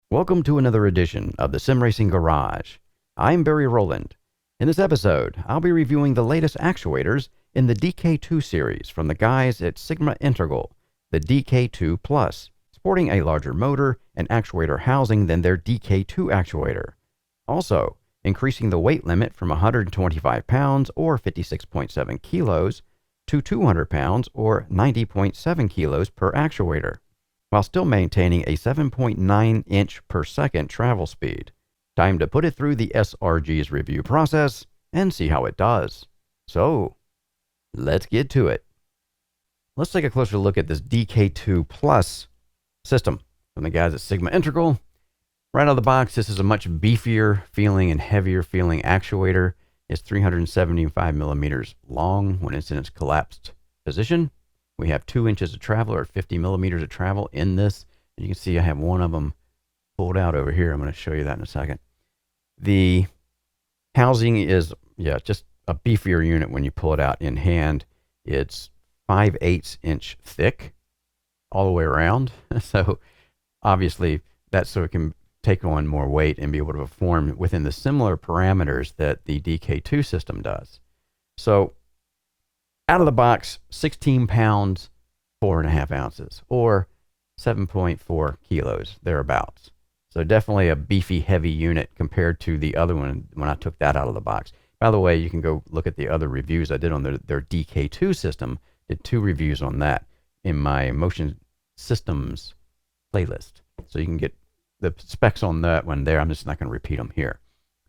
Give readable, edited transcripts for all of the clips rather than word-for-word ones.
Welcome to another edition of the Sim Racing Garage. I'm Barry Rowland. In this episode, I'll be reviewing the latest actuators in the DK2 series from the guys at Sigma Integral, the DK2 Plus, sporting a larger motor and actuator housing than their DK2 actuator. Also, increasing the weight limit from 125 pounds or 56.7 kilos to 200 pounds or 90.7 kilos per actuator, while still maintaining a 7.9 inch per second travel speed. Time to put it through the SRG's review process and see how it does. So, let's get to it. Let's take a closer look at this DK2 Plus system from the guys at Sigma Integral. Right out of the box, this is a much beefier feeling and heavier feeling actuator. It's 375 millimeters long when it's in its collapsed position. We have 2 inches of travel or 50 millimeters of travel in this. And you can see I have one of them pulled out over here. I'm going to show you that in a second. The housing is, just a beefier unit when you pull it out in hand. It's 5/8 inch thick all the way around. So obviously that's so it can take on more weight and be able to perform within the similar parameters that the DK2 system does. So out of the box, 16 pounds, 4.5 ounces, or 7.4 kilos, thereabouts. So definitely a beefy, heavy unit compared to the other one when I took that out of the box. By the way, you can go look at the other reviews I did on their DK2 system. Did 2 reviews on that in my Motion Systems playlist. So you can get the specs on that one there. I'm just not going to repeat them here.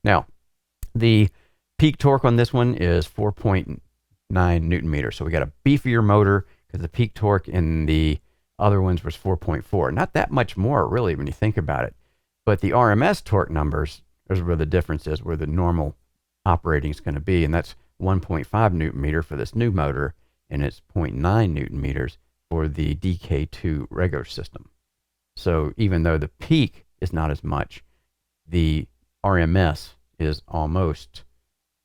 Now, the peak torque on this one is 4.9 Newton meters. So we got a beefier motor because the peak torque in the other ones was 4.4. Not that much more, really, when you think about it. But the RMS torque numbers is where the difference is, where the normal operating is going to be. And that's 1.5 Newton meter for this new motor, and it's 0.9 Newton meters for the DK2 regular system. So even though the peak is not as much, the RMS is almost,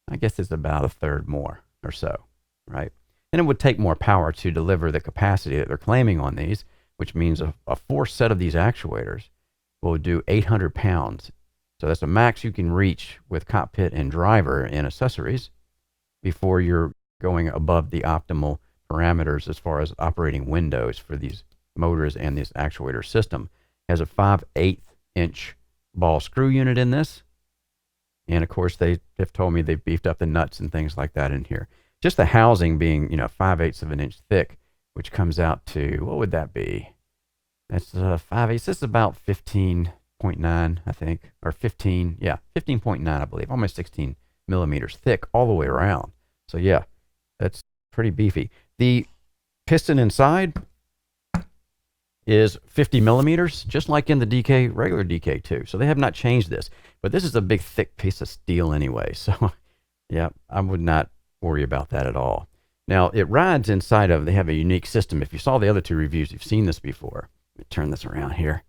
I guess it's about a third more or so, right? And it would take more power to deliver the capacity that they're claiming on these, which means a 4 set of these actuators will do 800 pounds. So that's the max you can reach with cockpit and driver and accessories before you're going above the optimal parameters as far as operating windows for these motors and this actuator system. Has a 5/8 inch ball screw unit in this. And of course, they have told me they've beefed up the nuts and things like that in here. Just the housing being, 5/8 of an inch thick, which comes out to, what would that be? That's 5/8. This is about 15.9, I think, or 15.9, I believe, almost 16 millimeters thick all the way around. So yeah, that's pretty beefy. The piston inside is 50 millimeters, just like in the regular DK2. So they have not changed this, but this is a big thick piece of steel anyway. So yeah, I would not worry about that at all. Now it rides inside of, they have a unique system. If you saw the other 2 reviews, you've seen this before. Let me turn this around here.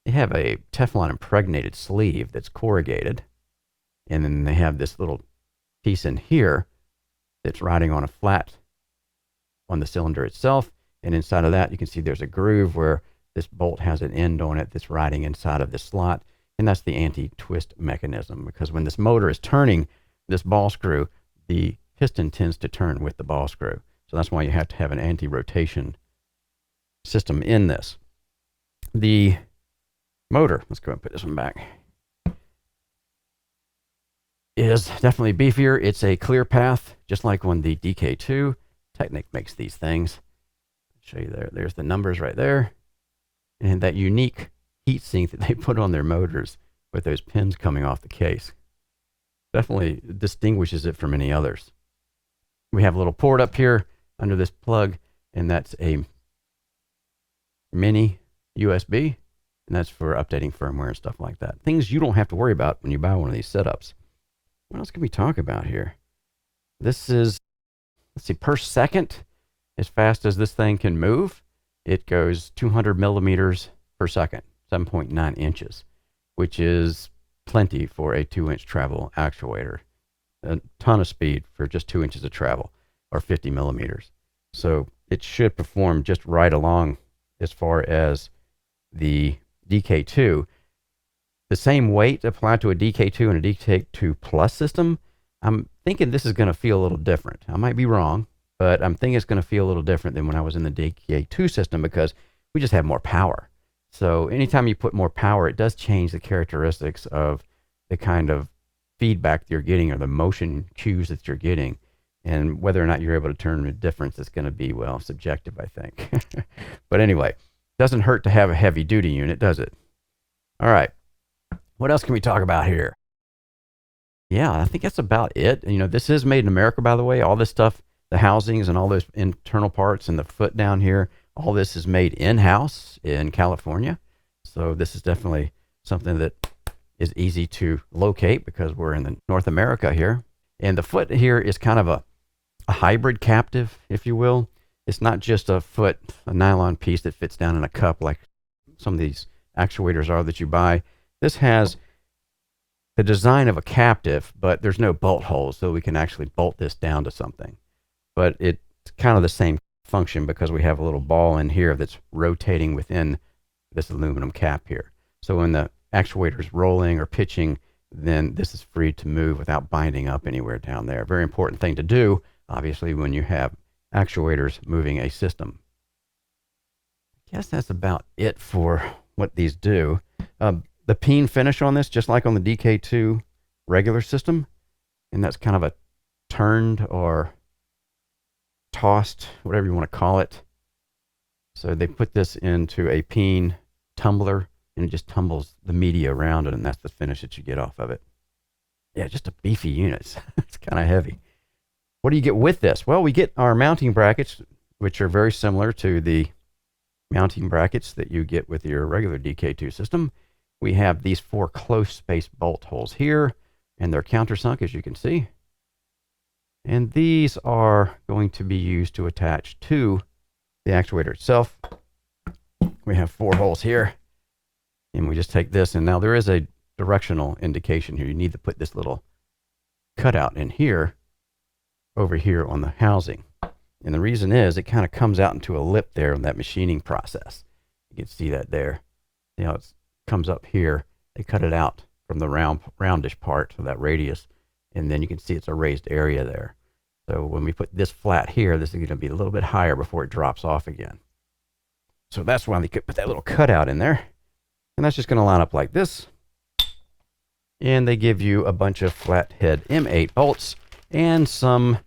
They have a Teflon impregnated sleeve that's corrugated. And then they have this little piece in here that's riding on a flat on the cylinder itself. And inside of that, you can see there's a groove where this bolt has an end on it that's riding inside of this slot. And that's the anti-twist mechanism, because when this motor is turning this ball screw, the piston tends to turn with the ball screw. So that's why you have to have an anti-rotation system in this. The motor, let's go and put this one back, is definitely beefier. It's a clear path, just like on the DK2. Technic makes these things. Show you there. There's the numbers right there. And that unique heat sink that they put on their motors with those pins coming off the case definitely distinguishes it from any others. We have a little port up here under this plug, and that's a mini USB, and that's for updating firmware and stuff like that. Things you don't have to worry about when you buy one of these setups. What else can we talk about here? This is, let's see, per second, as fast as this thing can move, it goes 200 millimeters per second, 7.9 inches, which is plenty for a 2-inch travel actuator. A ton of speed for just 2 inches of travel, or 50 millimeters. So it should perform just right along as far as the DK2. the same weight applied to a DK2 and a DK2 Plus system, I'm thinking this is going to feel a little different. I might be wrong, but I'm thinking it's going to feel a little different than when I was in the DK2 system because we just have more power. So anytime you put more power, it does change the characteristics of the kind of feedback that you're getting or the motion cues that you're getting. And whether or not you're able to turn the difference is going to be, well, subjective, I think. But anyway, it doesn't hurt to have a heavy duty unit, does it? All right. What else can we talk about here? Yeah, I think that's about it. You know, this is made in America, by the way. All this stuff, the housings and all those internal parts and the foot down here, all this is made in-house in California. So this is definitely something that is easy to locate because we're in the North America here. And the foot here is kind of a hybrid captive, if you will. It's not just a foot, a nylon piece that fits down in a cup like some of these actuators are that you buy. This has the design of a captive, but there's no bolt holes, so we can actually bolt this down to something. But it's kind of the same function because we have a little ball in here that's rotating within this aluminum cap here. So when the actuator is rolling or pitching, then this is free to move without binding up anywhere down there. Very important thing to do, obviously, when you have actuators moving a system. I guess that's about it for what these do. The peen finish on this, just like on the DK2 regular system, and that's kind of a turned or tossed, whatever you want to call it. So they put this into a peen tumbler, and it just tumbles the media around it, and that's the finish that you get off of it. Yeah, just a beefy unit. It's kind of heavy. What do you get with this? Well, we get our mounting brackets, which are very similar to the mounting brackets that you get with your regular DK2 system. We have these 4 close space bolt holes here, and they're countersunk, as you can see. And these are going to be used to attach to the actuator itself. We have 4 holes here, and we just take this, and now there is a directional indication here. You need to put this little cutout in here, over here on the housing. And the reason is it kind of comes out into a lip there in that machining process. You can see that there. You know, it comes up here. They cut it out from the roundish part of that radius, and then you can see it's a raised area there. So when we put this flat here, this is going to be a little bit higher before it drops off again. So that's why they could put that little cutout in there. And that's just going to line up like this. And they give you a bunch of flathead M8 bolts and some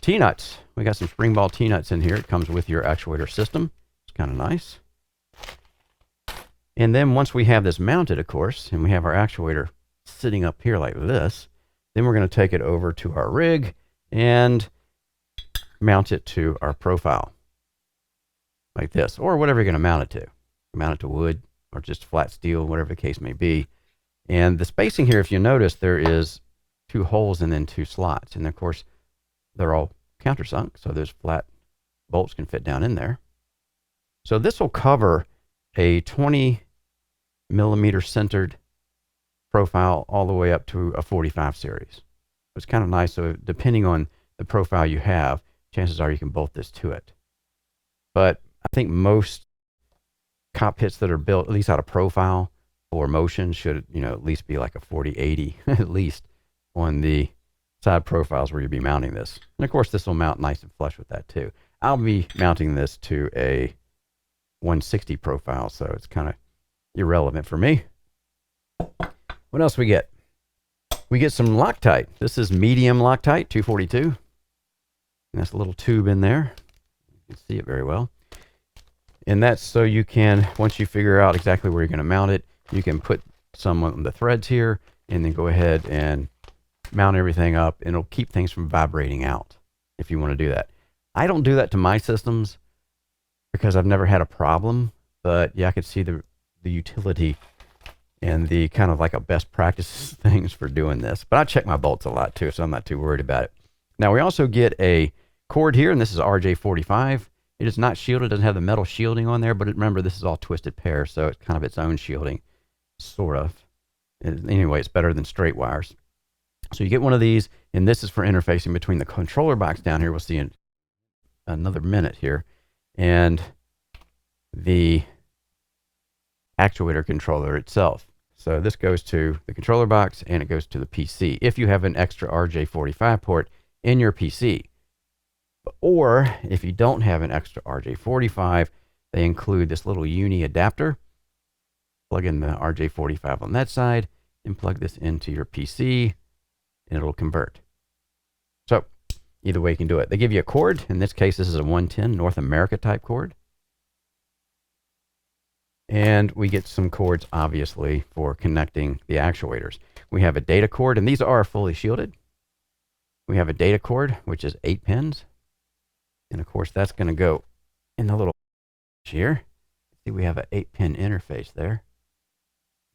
T-nuts. We got some spring ball T-nuts in here. It comes with your actuator system. It's kind of nice. And then once we have this mounted, of course, and we have our actuator sitting up here like this, then we're going to take it over to our rig and mount it to our profile like this, or whatever you're going to mount it to. Mount it to wood or just flat steel, whatever the case may be. And the spacing here, if you notice, there is 2 holes and then 2 slots. And of course, they're all countersunk, so those flat bolts can fit down in there. So this will cover a 20 millimeter centered profile all the way up to a 45 series. It's kind of nice. So depending on the profile you have, chances are you can bolt this to it. But I think most cockpits that are built, at least out of profile for motion, should, you know, at least be like a 40-80 at least on the side profiles where you'll be mounting this. And of course, this will mount nice and flush with that too. I'll be mounting this to a 160 profile, so it's kind of irrelevant for me. What else we get? We get some Loctite. This is medium Loctite, 242. And that's a little tube in there. You can see it very well. And that's so you can, once you figure out exactly where you're going to mount it, you can put some on the threads here and then go ahead and mount everything up, and it'll keep things from vibrating out if you want to do that. I don't do that to my systems because I've never had a problem, but yeah, I could see the utility and the kind of like a best practices things for doing this. But I check my bolts a lot too, so I'm not too worried about it. Now we also get a cord here, and this is RJ45. It is not shielded, doesn't have the metal shielding on there, but remember, this is all twisted pair, so it's kind of its own shielding, sort of. Anyway, it's better than straight wires. So you get one of these, and this is for interfacing between the controller box down here. We'll see in another minute here, and the actuator controller itself. So this goes to the controller box and it goes to the PC if you have an extra RJ45 port in your PC. Or if you don't have an extra RJ45, they include this little uni adapter. Plug in the RJ45 on that side and plug this into your PC and it'll convert. So either way you can do it. They give you a cord. In this case, this is a 110 North America type cord. And we get some cords, obviously, for connecting the actuators. We have a data cord, and these are fully shielded. We have a data cord, which is 8 pins. And of course, that's going to go in the little here. See, we have an 8-pin interface there.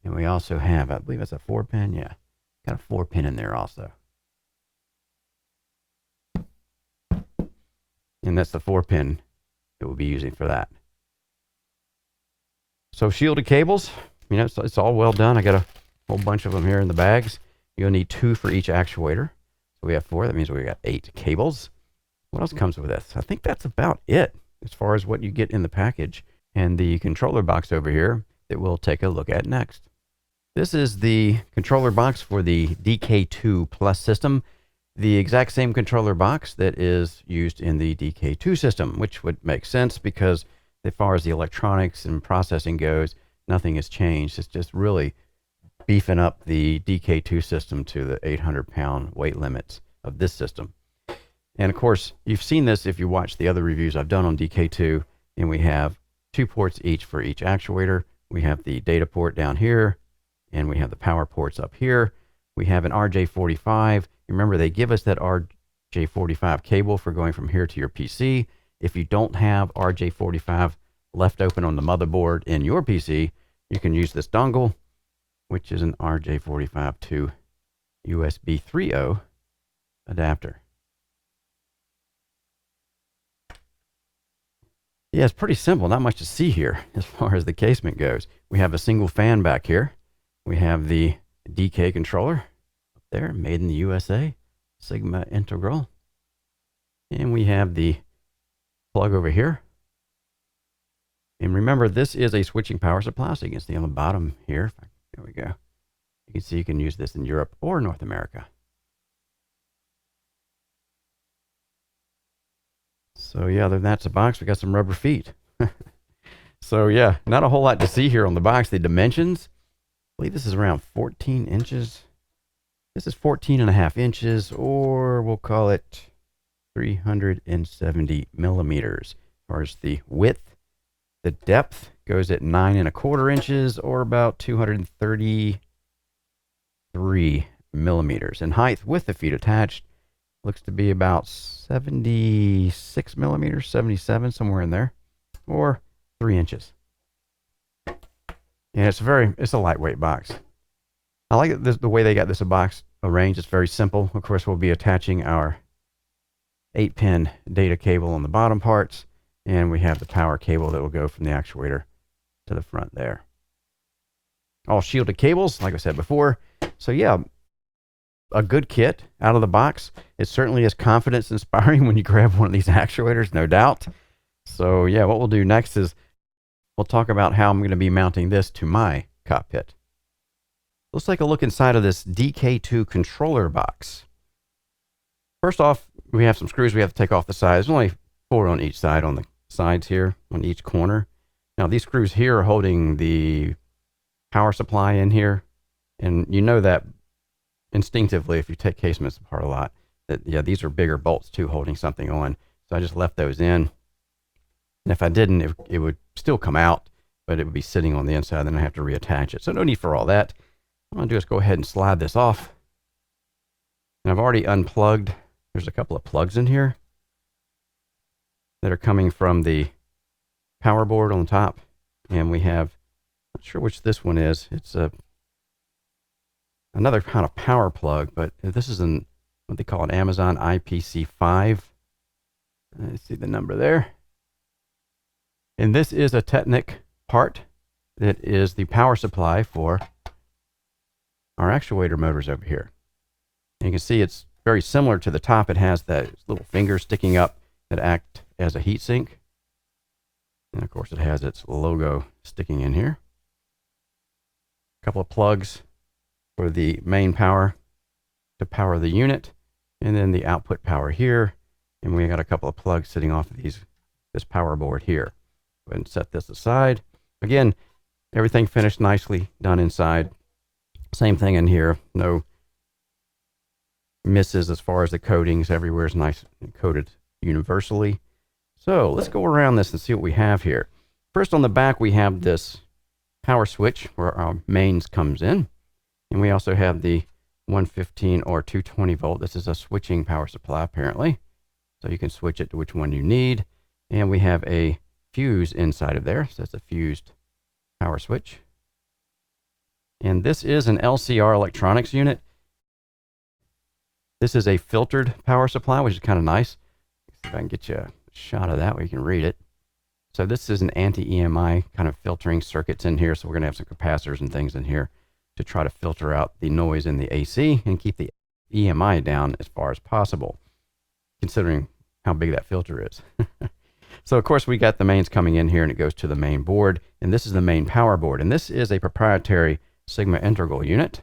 And we also have, I believe it's a 4-pin. Yeah, got a 4-pin in there also. And that's the 4-pin that we'll be using for that. So shielded cables, you know, it's all well done. I got a whole bunch of them here in the bags. You'll need 2 for each actuator. So we have 4. That means we got 8 cables. What else comes with this? I think that's about it as far as what you get in the package. And the controller box over here that we'll take a look at next. This is the controller box for the DK2 Plus system. The exact same controller box that is used in the DK2 system, which would make sense because as far as the electronics and processing goes, nothing has changed. It's just really beefing up the DK2 system to the 800-pound weight limits of this system. And of course, you've seen this if you watch the other reviews I've done on DK2, and we have 2 ports each for each actuator. We have the data port down here, and we have the power ports up here. We have an RJ45. Remember, they give us that RJ45 cable for going from here to your PC. If you don't have RJ45 left open on the motherboard in your PC, you can use this dongle, which is an RJ45 to USB 3.0 adapter. Yeah, it's pretty simple. Not much to see here as far as the casement goes. We have a single fan back here. We have the Dk controller up there, made in the USA, Sigma Integral. And we have the plug over here. And remember, this is a switching power supply, so you can see on the bottom here. There we go. You can see you can use this in Europe or North America. So yeah, other than that's a box. We got some rubber feet. So yeah, not a whole lot to see here on the box. The dimensions, I believe this is around 14 inches. This is 14.5 inches, or we'll call it 370 millimeters. As far as the width, the depth goes at 9.25 inches, or about 233 millimeters. And height with the feet attached looks to be about 76 millimeters, 77, somewhere in there, or 3 inches. And it's a lightweight box. I like it, the way they got this box arranged. It's very simple. Of course, we'll be attaching our 8-pin data cable on the bottom parts, and we have the power cable that will go from the actuator to the front there. All shielded cables, like I said before. So yeah, a good kit out of the box. It certainly is confidence inspiring when you grab one of these actuators, no doubt. So yeah, what we'll do next is we'll talk about how I'm going to be mounting this to my cockpit. Let's take a look inside of this DK2 controller box. First off, we have some screws we have to take off the sides. There's only 4 on each side, on the sides here, on each corner. Now these screws here are holding the power supply in here. And you know that instinctively if you take casements apart a lot, that yeah, these are bigger bolts too, holding something on. So I just left those in. And if I didn't, it would still come out, but it would be sitting on the inside, then I have to reattach it. So no need for all that. What I'm going to do is go ahead and slide this off. And I've already unplugged. There's a couple of plugs in here that are coming from the power board on the top. And we have, not sure which this one is. It's another kind of power plug, but this is what they call an Amazon IPC5. Let's see the number there. And this is a Technic part that is the power supply for our actuator motors over here. And you can see it's very similar to the top. It has that little finger sticking up that act as a heat sink. And of course it has its logo sticking in here. A couple of plugs for the main power to power the unit, and then the output power here. And we got a couple of plugs sitting off of this power board here. Go ahead and set this aside. Again, everything finished nicely done inside. Same thing in here. No misses as far as the coatings. Everywhere is nice and coated universally. So let's go around this and see what we have here. First, on the back, we have this power switch where our mains comes in. And we also have the 115 or 220 volt. This is a switching power supply, apparently. So you can switch it to which one you need. And we have a fuse inside of there. So that's a fused power switch. And this is an LCR electronics unit. This is a filtered power supply, which is kind of nice. Let's see if I can get you a shot of that where you can read it. So this is an anti-EMI kind of filtering circuits in here. So we're going to have some capacitors and things in here to try to filter out the noise in the AC and keep the EMI down as far as possible, considering how big that filter is. So of course we got the mains coming in here, and it goes to the main board, and this is the main power board, and this is a proprietary Sigma Integral unit.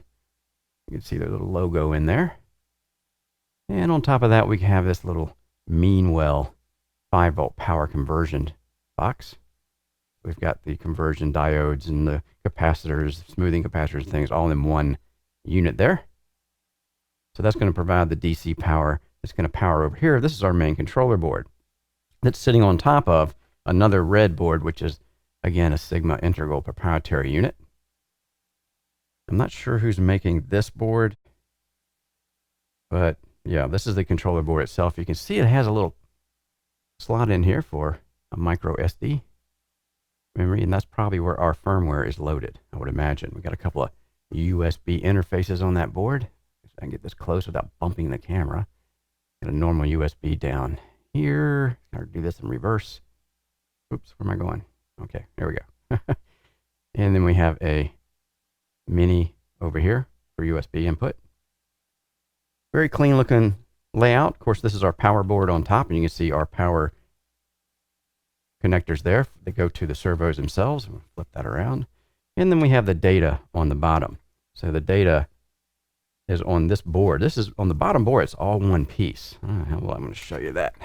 You can see their little logo in there. And on top of that, we have this little Meanwell 5-volt power conversion box. We've got the conversion diodes and the capacitors, smoothing capacitors and things all in one unit there. So that's going to provide the DC power that's going to power over here. This is our main controller board that's sitting on top of another red board, which is, again, a Sigma Integral proprietary unit. I'm not sure who's making this board, but yeah, this is the controller board itself. You can see it has a little slot in here for a micro SD memory, and that's probably where our firmware is loaded, I would imagine. We got a couple of USB interfaces on that board. I can get this close without bumping the camera. Got a normal USB down here. Or do this in reverse. Oops, where am I going? Okay, there we go. And then we have a mini over here for USB input. Very clean looking layout. Of course, this is our power board on top, and you can see our power connectors there. They go to the servos themselves. We'll flip that around. And then we have the data on the bottom. So the data is on this board. This is on the bottom board. It's all one piece. Well, I'm going to show you that.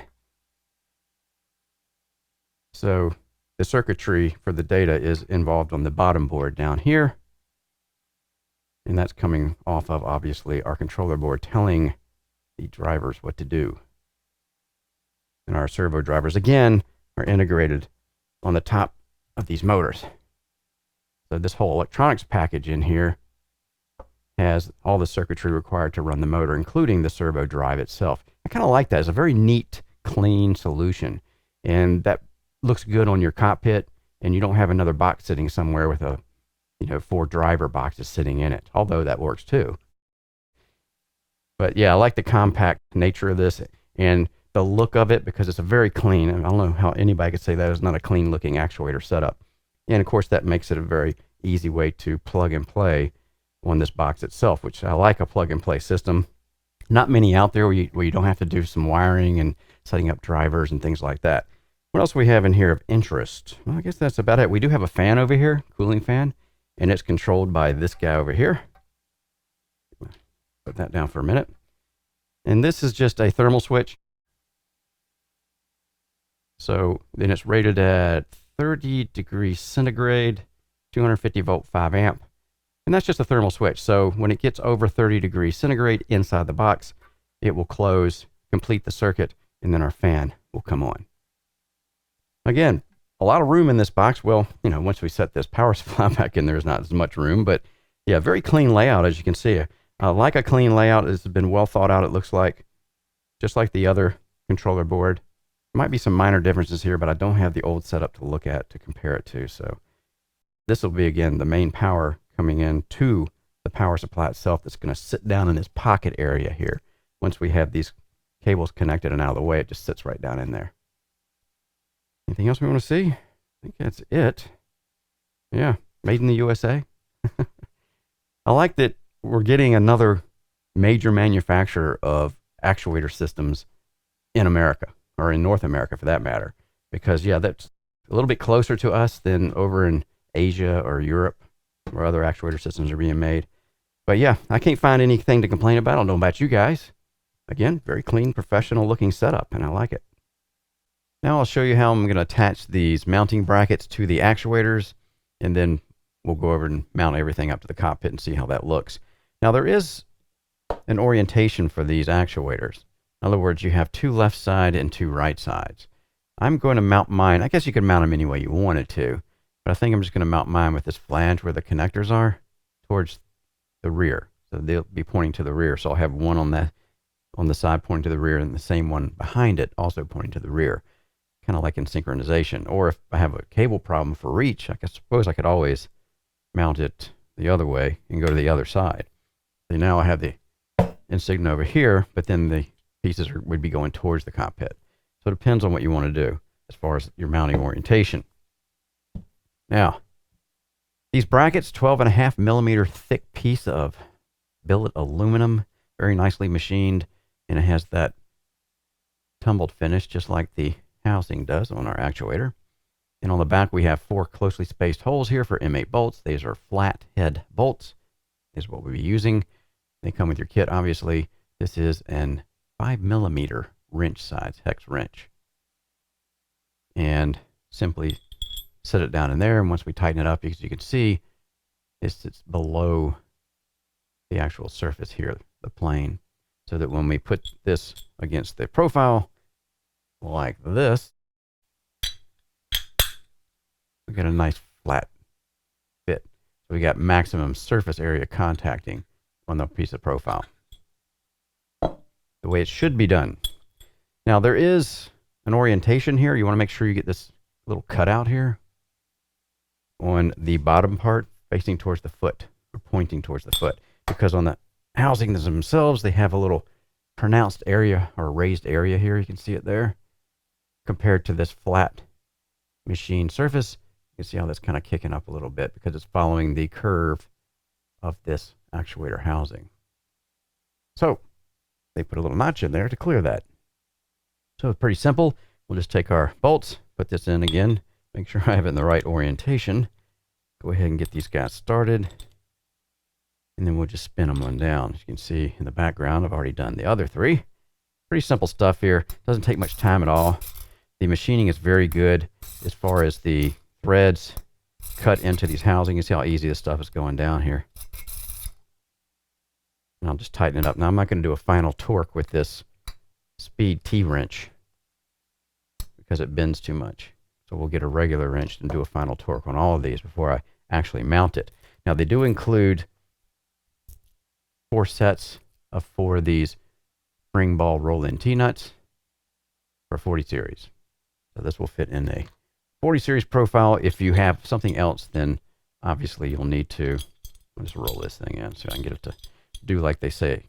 So the circuitry for the data is involved on the bottom board down here. And that's coming off of, obviously, our controller board telling the drivers what to do. And our servo drivers, again, are integrated on the top of these motors. So this whole electronics package in here has all the circuitry required to run the motor, including the servo drive itself. I kind of like that. It's a very neat, clean solution. And that looks good on your cockpit, and you don't have another box sitting somewhere with a 4 driver boxes sitting in it, although that works too. But yeah, I like the compact nature of this and the look of it, because it's a very clean, and I don't know how anybody could say that is not a clean looking actuator setup. And of course that makes it a very easy way to plug and play on this box itself, which I like, a plug and play system. Not many out there where you don't have to do some wiring and setting up drivers and things like that. What else we have in here of interest? Well, I guess that's about it. We do have a fan over here, cooling fan, and it's controlled by this guy over here. Put that down for a minute. And this is just a thermal switch. So then it's rated at 30 degrees centigrade, 250 volt, 5 amp. And that's just a thermal switch. So when it gets over 30 degrees centigrade inside the box, it will close, complete the circuit, and then our fan will come on. Again, a lot of room in this box. Well, once we set this power supply back in, there's not as much room, but yeah, very clean layout, as you can see. I like a clean layout. It's been well thought out, it looks like, just like the other controller board. There might be some minor differences here, but I don't have the old setup to look at to compare it to. So this will be, again, the main power coming in to the power supply itself that's going to sit down in this pocket area here. Once we have these cables connected and out of the way, it just sits right down in there. Anything else we want to see? I think that's it. Yeah, made in the USA. I like that we're getting another major manufacturer of actuator systems in America, or in North America for that matter, because yeah, that's a little bit closer to us than over in Asia or Europe, where other actuator systems are being made. But yeah, I can't find anything to complain about. I don't know about you guys. Again, very clean, professional looking setup, and I like it. Now I'll show you how I'm going to attach these mounting brackets to the actuators, and then we'll go over and mount everything up to the cockpit and see how that looks. Now there is an orientation for these actuators. In other words, you have two left side and two right sides. I'm going to mount mine. I guess you could mount them any way you wanted to, but I think I'm just going to mount mine with this flange where the connectors are towards the rear. So they'll be pointing to the rear. So I'll have one on the side pointing to the rear, and the same one behind it also pointing to the rear, kind of like in synchronization. Or if I have a cable problem for reach, I suppose I could always mount it the other way and go to the other side. So now I have the insignia over here, but then the pieces would be going towards the cockpit. So it depends on what you want to do as far as your mounting orientation. Now, these brackets, 12.5 millimeter thick piece of billet aluminum, very nicely machined, and it has that tumbled finish just like the housing does on our actuator. And on the back we have 4 closely spaced holes here for M8 bolts. These are flat head bolts, is what we'll be using. They come with your kit, obviously. This is an 5 millimeter wrench size hex wrench. And simply set it down in there, and once we tighten it up, as you can see, it sits below the actual surface here, the plane, so that when we put this against the profile like this, we get a nice flat fit. So we got maximum surface area contacting on the piece of profile, the way it should be done. Now there is an orientation here. You want to make sure you get this little cutout here on the bottom part facing towards the foot, or pointing towards the foot, because on the housings themselves they have a little pronounced area or raised area here. You can see it there compared to this flat machine surface. You can see how that's kind of kicking up a little bit because it's following the curve of this actuator housing. So they put a little notch in there to clear that. So it's pretty simple. We'll just take our bolts, put this in again, make sure I have it in the right orientation. Go ahead and get these guys started, and then we'll just spin them on down. As you can see in the background, I've already done the other 3. Pretty simple stuff here. Doesn't take much time at all. The machining is very good as far as the threads cut into these housings. You see how easy this stuff is going down here. And I'll just tighten it up. Now I'm not going to do a final torque with this speed T-wrench because it bends too much. So we'll get a regular wrench and do a final torque on all of these before I actually mount it. Now they do include 4 sets of 4 of these spring ball roll-in T-nuts for 40 series. So this will fit in a 40 series profile. If you have something else, then obviously you'll need to, I'll just roll this thing in so I can get it to do like they say.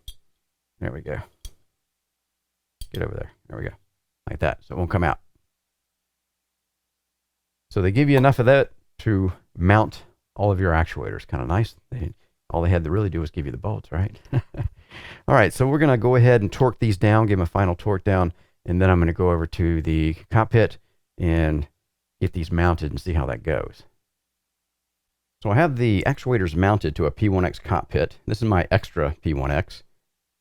There we go. Get over there. There we go. Like that. So it won't come out. So they give you enough of that to mount all of your actuators. Kind of nice. All they had to really do was give you the bolts, right? All right, so we're going to go ahead and torque these down, give them a final torque down, and then I'm going to go over to the cockpit and get these mounted and see how that goes. So I have the actuators mounted to a P1X cockpit. This is my extra P1X.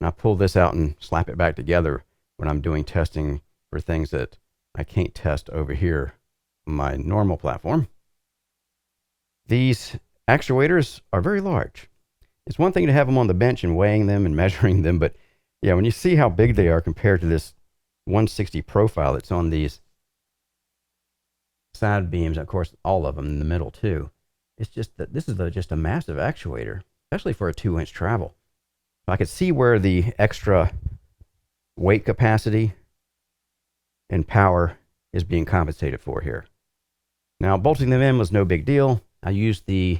And I pull this out and slap it back together when I'm doing testing for things that I can't test over here on my normal platform. These actuators are very large. It's one thing to have them on the bench and weighing them and measuring them, but yeah, when you see how big they are compared to this 160 profile that's on these side beams, of course, all of them in the middle too, it's just that this is just a massive actuator, especially for a 2-inch travel. So I could see where the extra weight capacity and power is being compensated for here. Now, bolting them in was no big deal. I used the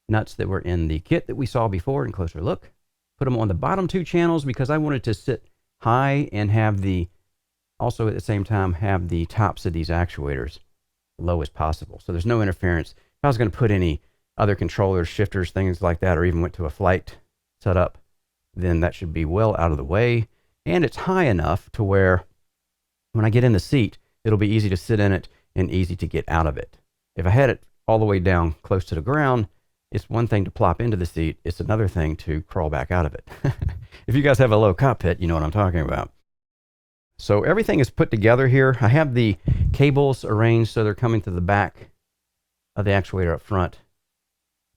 nuts that were in the kit that we saw before in closer look. Put them on the bottom 2 channels because I wanted to sit high and have also at the same time have the tops of these actuators low as possible. So there's no interference. If I was going to put any other controllers, shifters, things like that, or even went to a flight setup, then that should be well out of the way. And it's high enough to where when I get in the seat, it'll be easy to sit in it and easy to get out of it. If I had it all the way down close to the ground, it's one thing to plop into the seat. It's another thing to crawl back out of it. If you guys have a low cockpit, you know what I'm talking about. So everything is put together here. I have the cables arranged so they're coming to the back of the actuator up front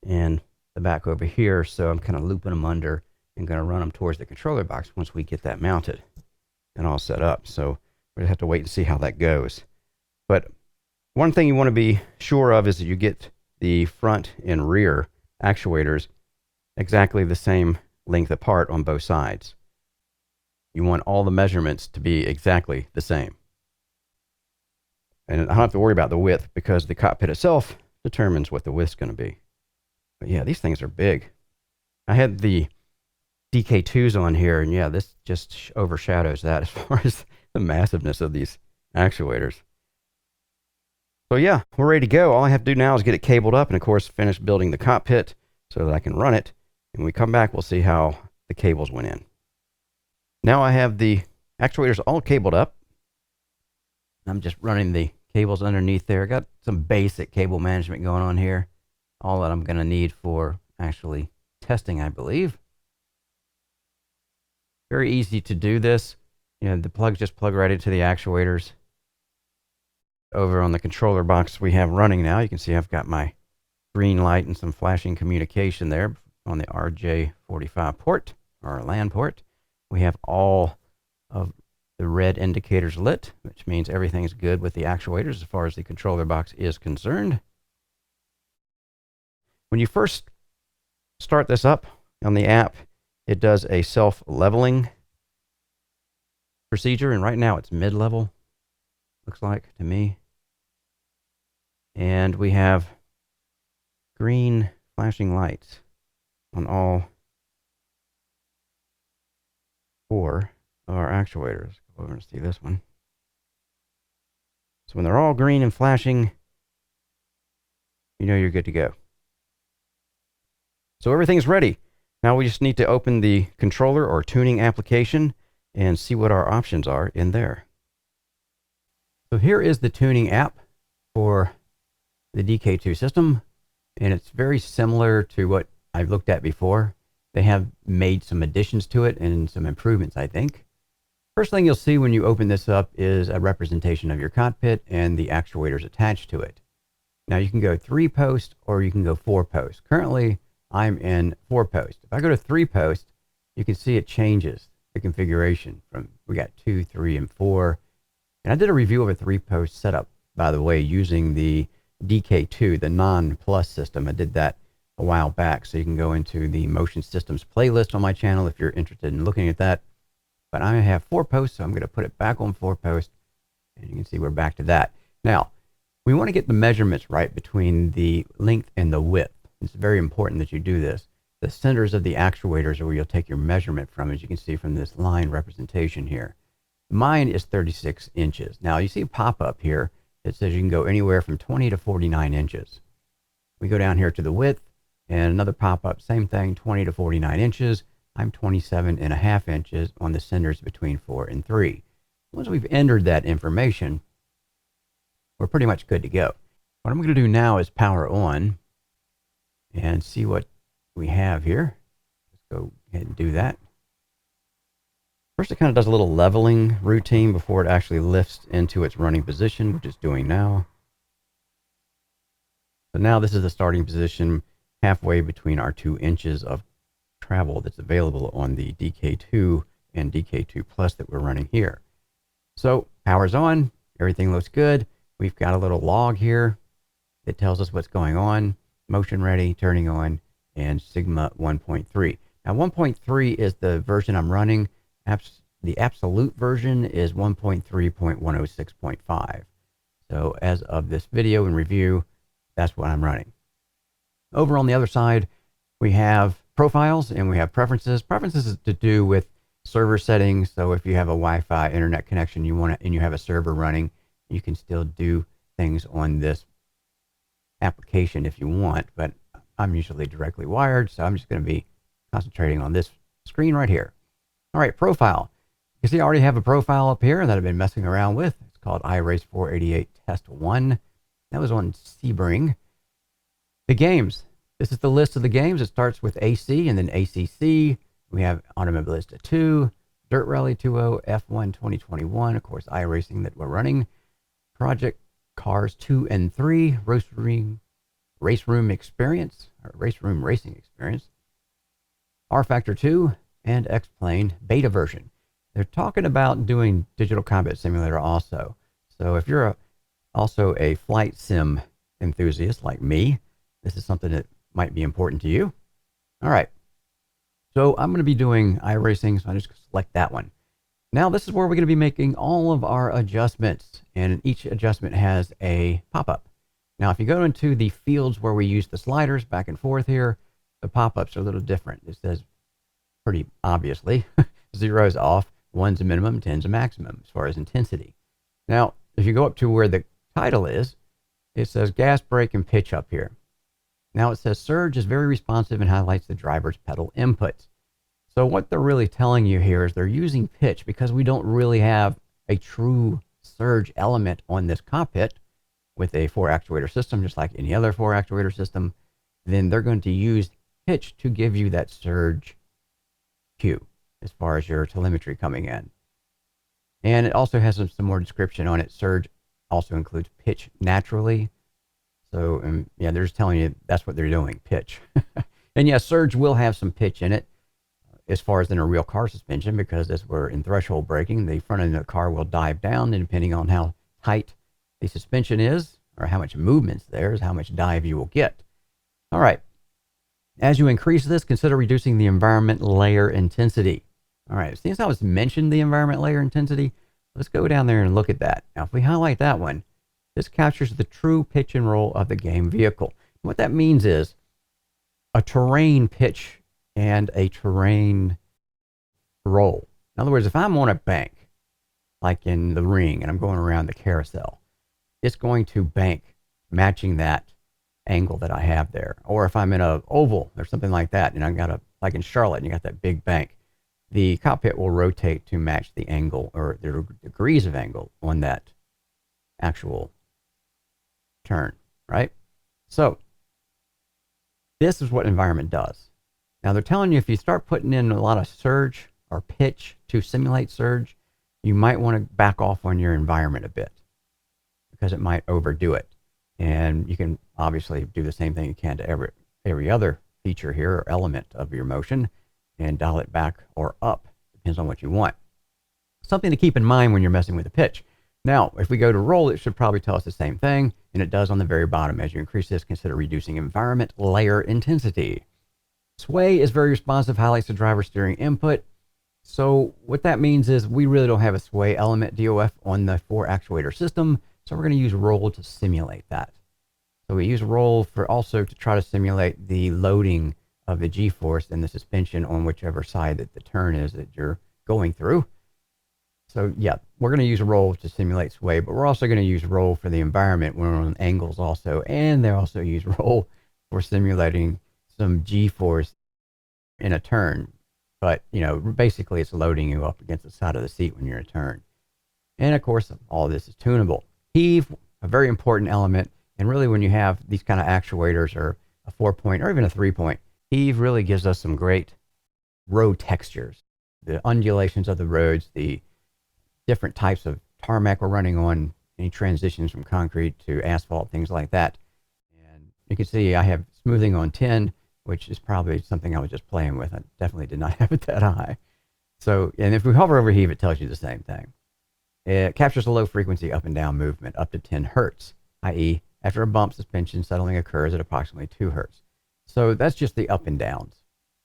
and the back over here. So I'm kind of looping them under and going to run them towards the controller box once we get that mounted and all set up. So we'll have to wait and see how that goes. But one thing you want to be sure of is that you get the front and rear actuators exactly the same length apart on both sides. You want all the measurements to be exactly the same. And I don't have to worry about the width because the cockpit itself determines what the width's going to be. But yeah, these things are big. I had the DK2s on here, and yeah, this just overshadows that as far as the massiveness of these actuators. So yeah, we're ready to go. All I have to do now is get it cabled up and, of course, finish building the cockpit so that I can run it. And when we come back, we'll see how the cables went in. Now I have the actuators all cabled up. I'm just running the cables underneath there. Got some basic cable management going on here. All that I'm going to need for actually testing, I believe. Very easy to do this. You know, the plugs just plug right into the actuators. Over on the controller box we have running now, you can see I've got my green light and some flashing communication there on the RJ45 port, or LAN port. We have all of the red indicators lit, which means everything's good with the actuators as far as the controller box is concerned. When you first start this up on the app, it does a self-leveling procedure, and right now it's mid-level, looks like to me. And we have green flashing lights on all 4 of our actuators. Go over and see this one. So when they're all green and flashing, you know you're good to go. So everything's ready. Now we just need to open the controller or tuning application and see what our options are in there. So here is the tuning app for the DK2 system, and it's very similar to what I've looked at before. They have made some additions to it and some improvements, I think. First thing you'll see when you open this up is a representation of your cockpit and the actuators attached to it. Now you can go 3-post or you can go 4-post. Currently, I'm in 4-post. If I go to 3-post, you can see it changes the configuration from, we got 2, 3, and 4. And I did a review of a 3-post setup, by the way, using the DK2, the non-plus system. I did that a while back, so you can go into the motion systems playlist on my channel if you're interested in looking at that. But I have 4-post, so I'm going to put it back on 4-post, and you can see we're back to that. Now, we want to get the measurements right between the length and the width. It's very important that you do this. The centers of the actuators are where you'll take your measurement from, as you can see from this line representation here. Mine is 36 inches. Now, you see a pop-up here that says you can go anywhere from 20 to 49 inches. We go down here to the width, and another pop-up, same thing, 20 to 49 inches. I'm 27.5 inches on the centers between 4 and 3. Once we've entered that information, we're pretty much good to go. What I'm going to do now is power on and see what we have here. Let's go ahead and do that. First, it kind of does a little leveling routine before it actually lifts into its running position, which it's doing now. So now this is the starting position halfway between our 2 inches of travel that's available on the DK2 and DK2 Plus that we're running here. So power's on, everything looks good. We've got a little log here that tells us what's going on, motion ready, turning on, and Sigma 1.3. Now 1.3 is the version I'm running. The absolute version is 1.3.106.5. So as of this video and review, that's what I'm running. Over on the other side, we have profiles and we have preferences. Preferences is to do with server settings. So if you have a Wi-Fi internet connection and you have a server running, you can still do things on this application if you want, but I'm usually directly wired, so I'm just going to be concentrating on this screen right here. All right, profile. You see I already have a profile up here that I've been messing around with. It's called iRace 488 Test 1. That was on Sebring. The games. This is the list of the games. It starts with AC and then ACC. We have Automobilista 2, Dirt Rally 2.0, F1 2021, of course, iRacing that we're running, Project Cars 2 and 3, Race Room Experience, or Race Room Racing Experience, R Factor 2, and X-Plane beta version. They're talking about doing Digital Combat Simulator also. So if you're also a flight sim enthusiast like me, this is something that might be important to you. All right. So I'm going to be doing iRacing, so I just select that one. Now this is where we're going to be making all of our adjustments, and each adjustment has a pop-up. Now if you go into the fields where we use the sliders back and forth here, the pop-ups are a little different. It says pretty obviously 0 is off, 1's a minimum, 10's a maximum as far as intensity. Now if you go up to where the title is, it says gas, brake, and pitch up here. Now it says surge is very responsive and highlights the driver's pedal inputs. So what they're really telling you here is they're using pitch because we don't really have a true surge element on this cockpit with a 4-actuator system, just like any other 4-actuator system. Then they're going to use pitch to give you that surge cue as far as your telemetry coming in. And it also has some more description on it. Surge also includes pitch naturally. So, yeah, they're just telling you that's what they're doing, pitch. And yeah, surge will have some pitch in it as far as in a real car suspension, because as we're in threshold braking, the front end of the car will dive down, and depending on how tight the suspension is or how much movement's there is how much dive you will get. All right. As you increase this, consider reducing the environment layer intensity. All right. Since I was mentioned the environment layer intensity, let's go down there and look at that. Now, if we highlight that one, this captures the true pitch and roll of the game vehicle. What that means is a terrain pitch and a terrain roll. In other words, if I'm on a bank, like in the ring, and I'm going around the carousel, it's going to bank matching that angle that I have there. Or if I'm in an oval or something like that, and I've got like in Charlotte, and you got that big bank, the cockpit will rotate to match the angle or the degrees of angle on that actual turn, right? So this is what environment does. Now they're telling you if you start putting in a lot of surge or pitch to simulate surge, you might want to back off on your environment a bit because it might overdo it. And you can obviously do the same thing you can to every other feature here or element of your motion and dial it back or up. Depends on what you want. Something to keep in mind when you're messing with the pitch. Now, if we go to roll, it should probably tell us the same thing, and it does on the very bottom. As you increase this, consider reducing environment layer intensity. Sway is very responsive, highlights the driver steering input. So what that means is we really don't have a sway element DOF on the 4-actuator system, so we're going to use roll to simulate that. So we use roll for also to try to simulate the loading of the G-force and the suspension on whichever side that the turn is that you're going through. So yeah, we're going to use roll to simulate sway, but we're also going to use roll for the environment when we're on angles also. And they also use roll for simulating some G-force in a turn. But, you know, basically it's loading you up against the side of the seat when you're in a turn. And of course, all of this is tunable. Heave, a very important element. And really when you have these kind of actuators or a 4-point or even a 3-point, heave really gives us some great road textures. The undulations of the roads, the different types of tarmac we're running on, any transitions from concrete to asphalt, things like that. And you can see I have smoothing on 10, which is probably something I was just playing with. I definitely did not have it that high. So, and if we hover over heave, it tells you the same thing. It captures a low frequency up and down movement up to 10 hertz, i.e. after a bump, suspension settling occurs at approximately 2 hertz. So that's just the up and downs,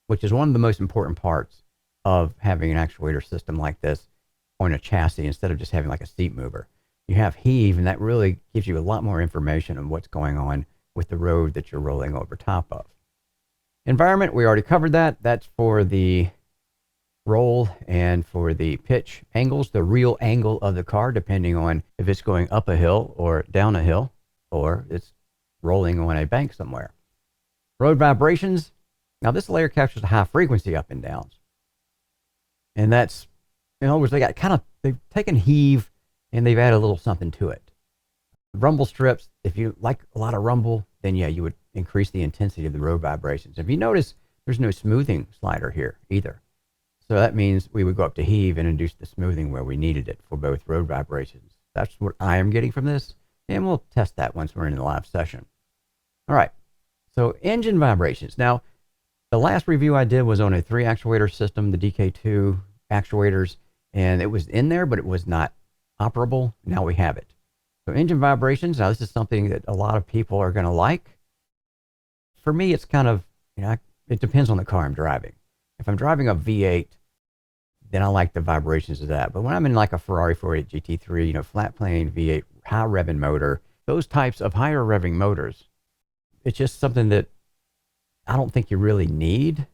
which is one of the most important parts of having an actuator system like this on a chassis instead of just having like a seat mover. You have heave, and that really gives you a lot more information on what's going on with the road that you're rolling over top of. Environment, we already covered that. That's for the roll and for the pitch angles, the real angle of the car, depending on if it's going up a hill or down a hill, or it's rolling on a bank somewhere. Road vibrations. Now this layer captures the high frequency up and downs. And that's, in other words, they've taken heave and they've added a little something to it. Rumble strips, if you like a lot of rumble, then yeah, you would increase the intensity of the road vibrations. If you notice, there's no smoothing slider here either. So that means we would go up to heave and induce the smoothing where we needed it for both road vibrations. That's what I am getting from this, and we'll test that once we're in the live session. All right, so engine vibrations. Now, the last review I did was on a 3-actuator system, the Dk2 actuators, and it was in there, but it was not operable. Now we have it. So engine vibrations, now this is something that a lot of people are going to like. For me, it's kind of, it depends on the car I'm driving. If I'm driving a V8, then I like the vibrations of that. But when I'm in like a Ferrari 488 GT3, flat plane V8, high revving motor, those types of higher revving motors, it's just something that I don't think you really need.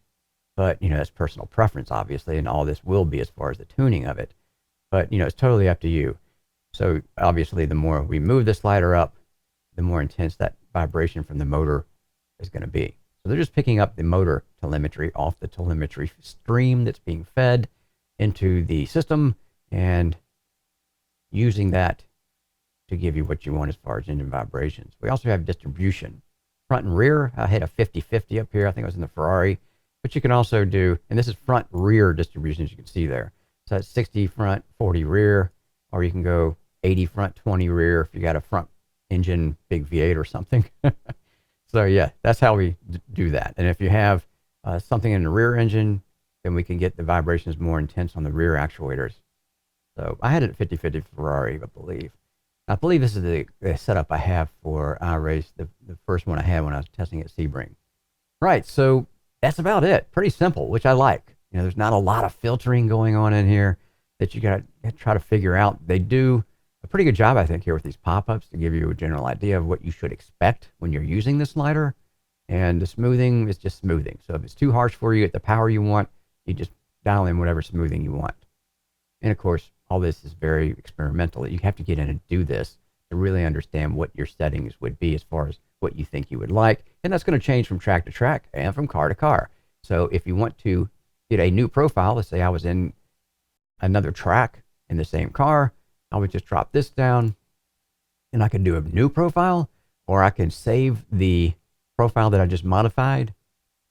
But, that's personal preference, obviously, and all this will be as far as the tuning of it. But, it's totally up to you. So, obviously, the more we move the slider up, the more intense that vibration from the motor is going to be. So they're just picking up the motor telemetry off the telemetry stream that's being fed into the system and using that to give you what you want as far as engine vibrations. We also have distribution. Front and rear, I had a 50-50 up here. I think it was in the Ferrari. But you can also do, and this is front rear distribution, as you can see there. So that's 60 front, 40 rear, or you can go 80 front, 20 rear if you got a front engine big V8 or something. So yeah, that's how we do that. And if you have something in the rear engine, then we can get the vibrations more intense on the rear actuators. So I had it at 50-50 Ferrari, I believe. I believe this is the setup I have for iRace, the first one I had when I was testing at Sebring. Right, so that's about it. Pretty simple, which I like. There's not a lot of filtering going on in here that you got to try to figure out. They do a pretty good job, I think, here with these pop-ups to give you a general idea of what you should expect when you're using the slider. And the smoothing is just smoothing. So if it's too harsh for you at the power you want, you just dial in whatever smoothing you want. And of course, all this is very experimental. You have to get in and do this to really understand what your settings would be as far as what you think you would like. And that's going to change from track to track and from car to car. So if you want to get a new profile, let's say I was in another track in the same car, I would just drop this down and I can do a new profile, or I can save the profile that I just modified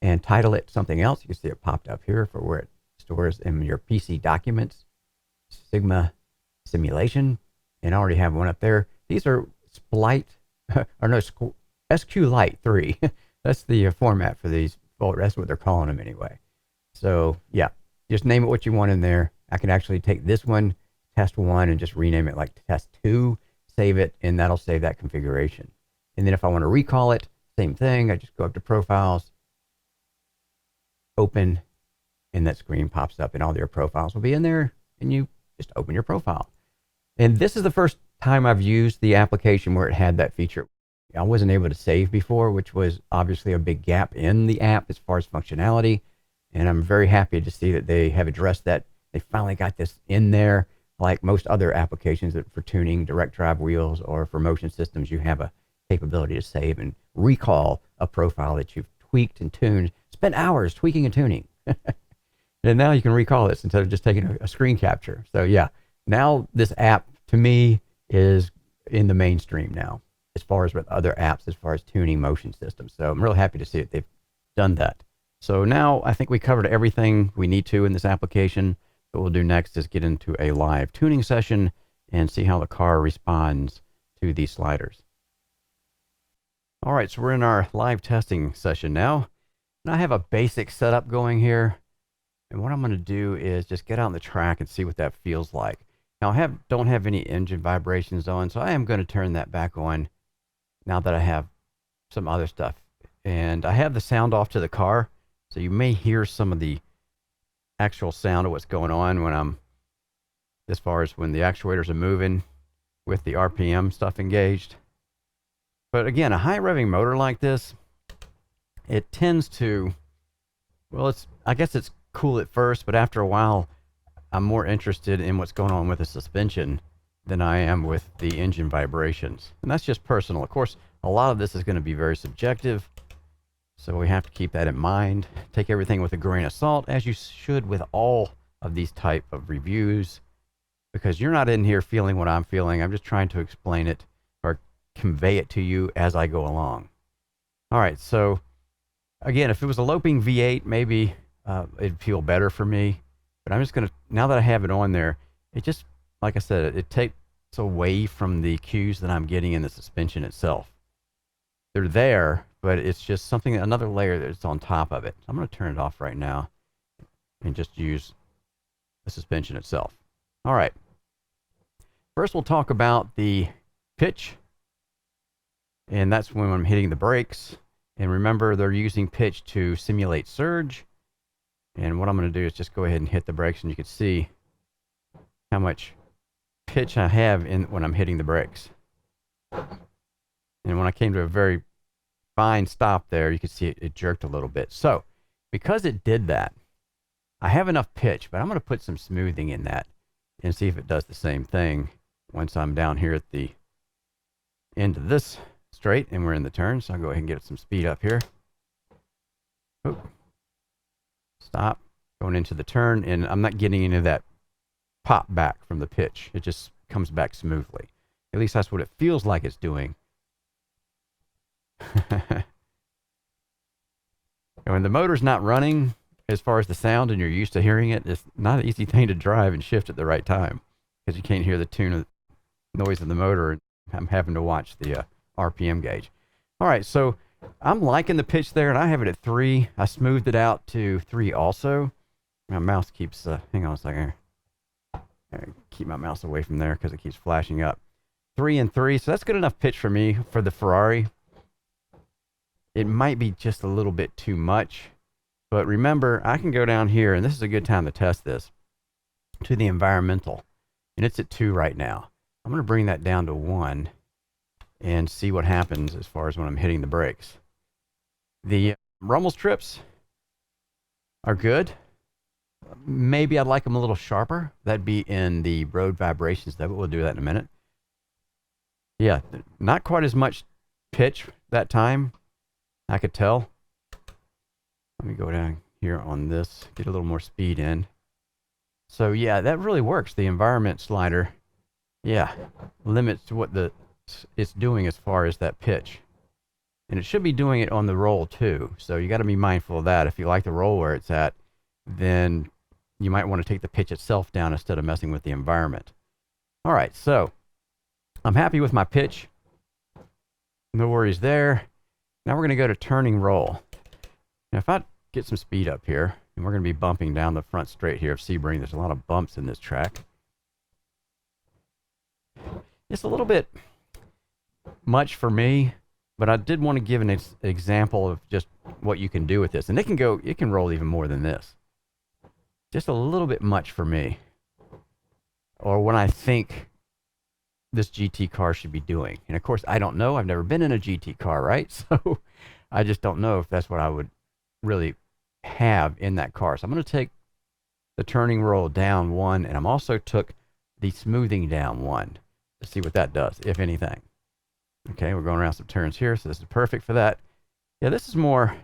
and title it something else. You can see it popped up here for where it stores in your PC documents, Sigma simulation, and I already have one up there. These are Splite, or no, SQLite 3. That's the format for these folders. That's what they're calling them anyway. So yeah, just name it what you want in there. I can actually take this one, test 1, and just rename it like test 2, save it, and that'll save that configuration. And then if I want to recall it, same thing. I just go up to profiles, open, and that screen pops up and all your profiles will be in there, and you just open your profile. And this is the first time I've used the application where it had that feature. I wasn't able to save before, which was obviously a big gap in the app as far as functionality. And I'm very happy to see that they have addressed that. They finally got this in there. Like most other applications that for tuning direct drive wheels or for motion systems, you have a capability to save and recall a profile that you've tweaked and tuned, spent hours tweaking and tuning. And now you can recall this instead of just taking a screen capture. So yeah, now this app to me is in the mainstream now, as far as with other apps, as far as tuning motion systems. So I'm real happy to see that they've done that. So now I think we covered everything we need to in this application. What we'll do next is get into a live tuning session and see how the car responds to these sliders. All right, so we're in our live testing session now. And I have a basic setup going here. And what I'm going to do is just get out on the track and see what that feels like. Now, I don't have any engine vibrations on, so I am going to turn that back on now that I have some other stuff. And I have the sound off to the car, so you may hear some of the actual sound of what's going on when as far as when the actuators are moving with the RPM stuff engaged. But again, a high revving motor like this, it tends to, well, I guess it's cool at first, but after a while, I'm more interested in what's going on with the suspension than I am with the engine vibrations. And that's just personal. Of course, a lot of this is going to be very subjective. So we have to keep that in mind. Take everything with a grain of salt, as you should with all of these type of reviews, because you're not in here feeling what I'm feeling. I'm just trying to explain it or convey it to you as I go along. All right, so again, if it was a loping V8, maybe it'd feel better for me. But I'm just going to, now that I have it on there, it just, like I said, it takes away from the cues that I'm getting in the suspension itself. They're there, but it's just something, another layer that's on top of it. So I'm going to turn it off right now and just use the suspension itself. All right. First, we'll talk about the pitch. And that's when I'm hitting the brakes. And remember, they're using pitch to simulate surge. And what I'm going to do is just go ahead and hit the brakes, and you can see how much pitch I have in when I'm hitting the brakes. And when I came to a very fine stop there, you can see it jerked a little bit. So because it did that, I have enough pitch, but I'm going to put some smoothing in that and see if it does the same thing once I'm down here at the end of this straight and we're in the turn. So I'll go ahead and get some speed up here. Oop. Stop. Going into the turn, and I'm not getting any of that pop back from the pitch. It just comes back smoothly. At least that's what it feels like it's doing. When the motor's not running, as far as the sound, and you're used to hearing it, it's not an easy thing to drive and shift at the right time because you can't hear the tune of the noise of the motor. I'm having to watch the RPM gauge. All right, so I'm liking the pitch there, and I have it at 3. I smoothed it out to 3 also. My mouse keeps, hang on a second. Keep my mouse away from there because it keeps flashing up. 3 and 3, so that's good enough pitch for me for the Ferrari. It might be just a little bit too much, but remember, I can go down here, and this is a good time to test this, to the environmental, and it's at 2 right now. I'm going to bring that down to 1 and see what happens as far as when I'm hitting the brakes. The rumble strips are good. Maybe I'd like them a little sharper. That'd be in the road vibrations, though. We'll do that in a minute. Yeah, not quite as much pitch that time, I could tell. Let me go down here on this, get a little more speed in. So yeah, that really works. The environment slider, yeah, limits what it's doing as far as that pitch. And it should be doing it on the roll too. So you got to be mindful of that. If you like the roll where it's at, then you might want to take the pitch itself down instead of messing with the environment. All right, so I'm happy with my pitch. No worries there. Now we're going to go to turning roll. Now if I get some speed up here, and we're going to be bumping down the front straight here of Sebring. There's a lot of bumps in this track. It's a little bit much for me, but I did want to give an example of just what you can do with this. And it can roll even more than this. Just a little bit much for me, or when I think this GT car should be doing. And of course, I don't know. I've never been in a GT car, right? So I just don't know if that's what I would really have in that car. So I'm going to take the turning roll down 1, and I'm also took the smoothing down 1 to see what that does, if anything. Okay, we're going around some turns here, so this is perfect for that. Yeah, this is more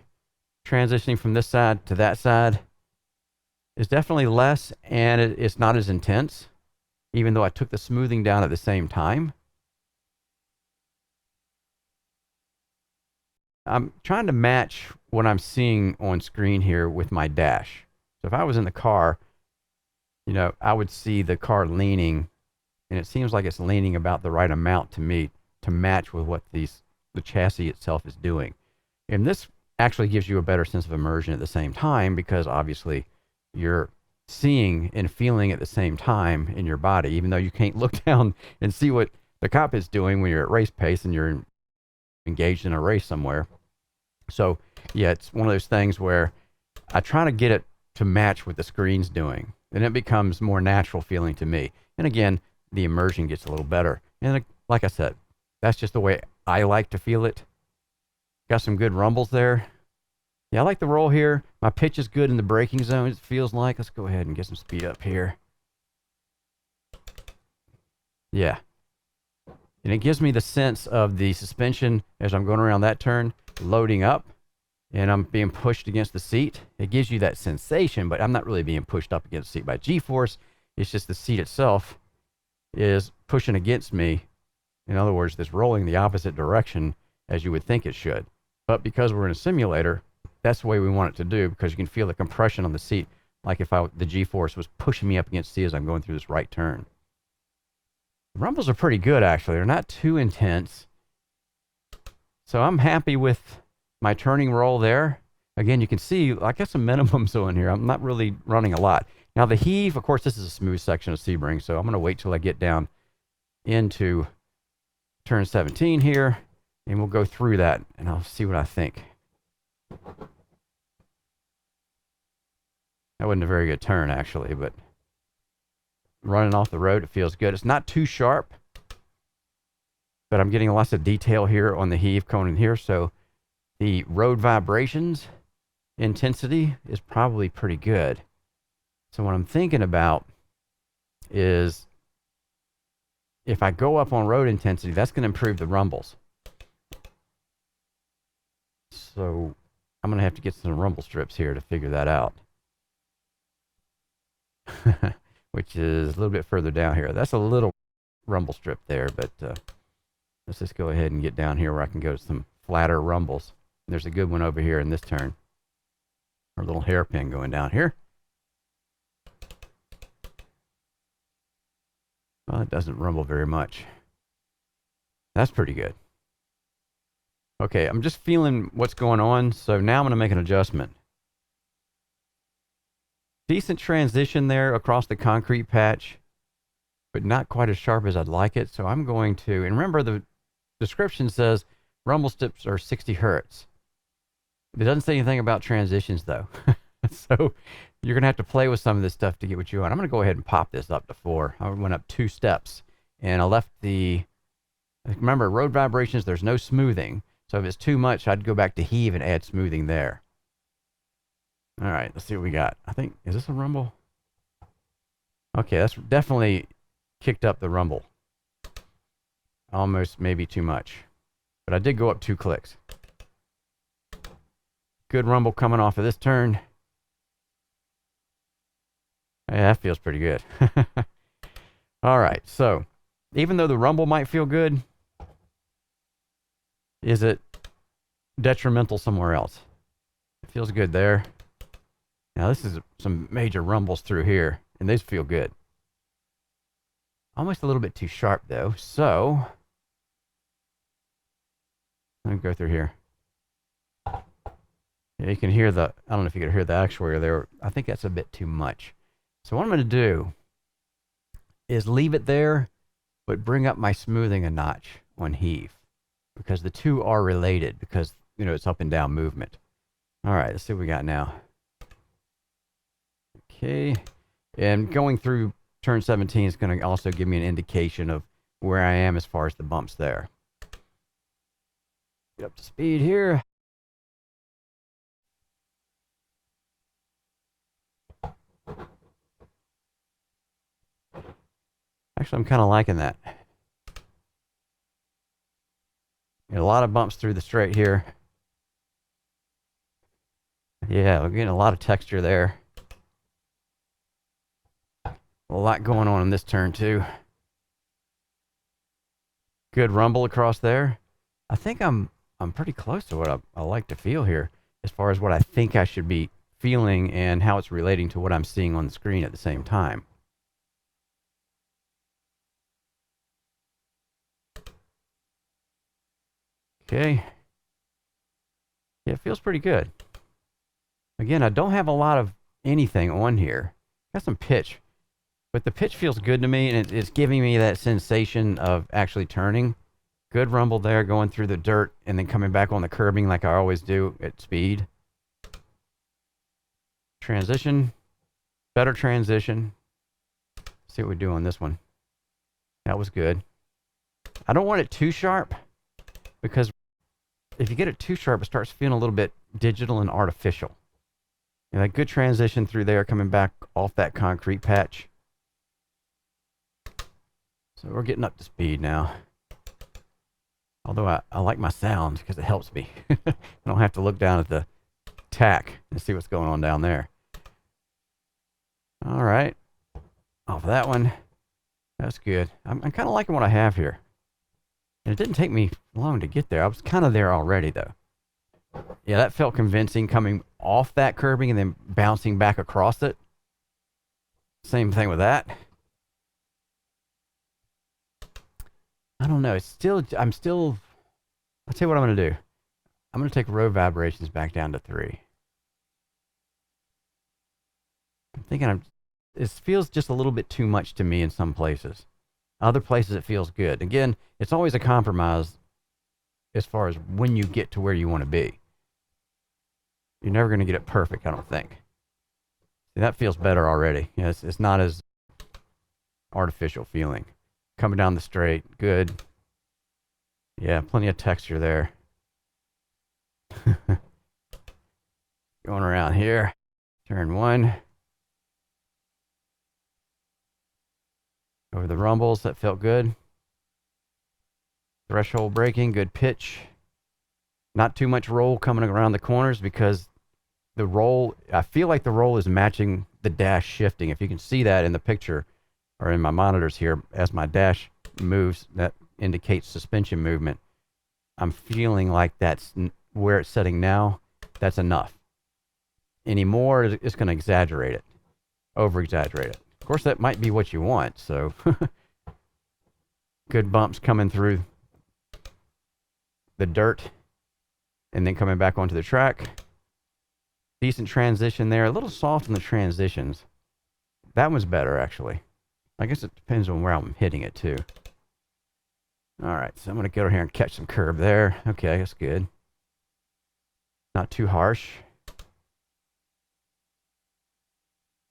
transitioning from this side to that side. It's definitely less, and it's not as intense, even though I took the smoothing down at the same time. I'm trying to match what I'm seeing on screen here with my dash. So if I was in the car, you know, I would see the car leaning, and it seems like it's leaning about the right amount to me to match with what the chassis itself is doing. And this actually gives you a better sense of immersion at the same time, because obviously you're seeing and feeling at the same time in your body, even though you can't look down and see what the cockpit's doing when you're at race pace and you're engaged in a race somewhere. So yeah, it's one of those things where I try to get it to match what the screen's doing, and it becomes more natural feeling to me. And again, the immersion gets a little better. And like I said, that's just the way I like to feel it. Got some good rumbles there. Yeah, I like the roll here. My pitch is good in the braking zone, it feels like. Let's go ahead and get some speed up here. Yeah. And it gives me the sense of the suspension as I'm going around that turn, loading up, and I'm being pushed against the seat. It gives you that sensation, but I'm not really being pushed up against the seat by G-force. It's just the seat itself is pushing against me. In other words, it's rolling the opposite direction as you would think it should. But because we're in a simulator, that's the way we want it to do, because you can feel the compression on the seat, like if the G-force was pushing me up against the seat as I'm going through this right turn. The rumbles are pretty good, actually. They're not too intense. So I'm happy with my turning roll there. Again, you can see I got some minimums on here. I'm not really running a lot. Now the heave, of course, this is a smooth section of Sebring, so I'm going to wait till I get down into turn 17 here, and we'll go through that, and I'll see what I think. That wasn't a very good turn, actually, but running off the road, it feels good. It's not too sharp, but I'm getting lots of detail here on the heave cone in here, so the road vibrations intensity is probably pretty good. So what I'm thinking about is if I go up on road intensity, that's going to improve the rumbles. So I'm going to have to get some rumble strips here to figure that out. Which is a little bit further down here. That's a little rumble strip there, but let's just go ahead and get down here where I can go to some flatter rumbles. There's a good one over here in this turn. Our little hairpin going down here. Well, it doesn't rumble very much. That's pretty good. Okay, I'm just feeling what's going on, so now I'm going to make an adjustment. Decent transition there across the concrete patch, but not quite as sharp as I'd like it. So I'm going to, and remember the description says rumble strips are 60 hertz. It doesn't say anything about transitions though. So you're going to have to play with some of this stuff to get what you want. I'm going to go ahead and pop this up to 4. I went up 2 steps and I left remember road vibrations, there's no smoothing. So if it's too much, I'd go back to heave and add smoothing there. All right, let's see what we got. I think, is this a rumble? Okay, that's definitely kicked up the rumble. Almost maybe too much. But I did go up 2 clicks. Good rumble coming off of this turn. Yeah, that feels pretty good. All right, so even though the rumble might feel good, is it detrimental somewhere else? It feels good there. Now this is some major rumbles through here, and these feel good. Almost a little bit too sharp though, so let me go through here. Yeah, you can hear I don't know if you can hear the actuator there. I think that's a bit too much. So what I'm going to do is leave it there, but bring up my smoothing a notch on heave, because the two are related, because, you know, it's up and down movement. All right, let's see what we got now. Okay, and going through turn 17 is going to also give me an indication of where I am as far as the bumps there. Get up to speed here. Actually, I'm kind of liking that. Get a lot of bumps through the straight here. Yeah, we're getting a lot of texture there. A lot going on in this turn too. Good rumble across there. I think I'm pretty close to what I like to feel here, as far as what I think I should be feeling and how it's relating to what I'm seeing on the screen at the same time. Okay. Yeah, it feels pretty good. Again, I don't have a lot of anything on here. Got some pitch, but the pitch feels good to me, and it's giving me that sensation of actually turning. Good rumble there, going through the dirt and then coming back on the curbing like I always do at speed. Transition, better transition. See what we do on this one. That was good. I don't want it too sharp, because if you get it too sharp, it starts feeling a little bit digital and artificial. And a good transition through there, coming back off that concrete patch. So we're getting up to speed now. Although I like my sound because it helps me. I don't have to look down at the tack and see what's going on down there. All right. Off that one. That's good. I'm kind of liking what I have here. And it didn't take me long to get there. I was kind of there already, though. Yeah, that felt convincing coming off that curbing and then bouncing back across it. Same thing with that. I don't know. I'll tell you what I'm going to do. I'm going to take road vibrations back down to 3. I'm thinking it feels just a little bit too much to me in some places. Other places it feels good. Again, it's always a compromise as far as when you get to where you want to be. You're never going to get it perfect, I don't think. See, that feels better already. Yeah, it's not as artificial feeling. Coming down the straight, good. Yeah, plenty of texture there. Going around here, turn 1. Over the rumbles, that felt good. Threshold braking, good pitch. Not too much roll coming around the corners because the roll, I feel like the roll is matching the dash shifting. If you can see that in the picture or in my monitors here, as my dash moves, that indicates suspension movement. I'm feeling like that's where it's setting now. That's enough. Any more, it's going to exaggerate it, over-exaggerate it. Of course, that might be what you want, so good bumps coming through the dirt and then coming back onto the track. Decent transition there. A little soft in the transitions. That one's better, actually. I guess it depends on where I'm hitting it, too. All right, so I'm going to go here and catch some curb there. Okay, that's good. Not too harsh.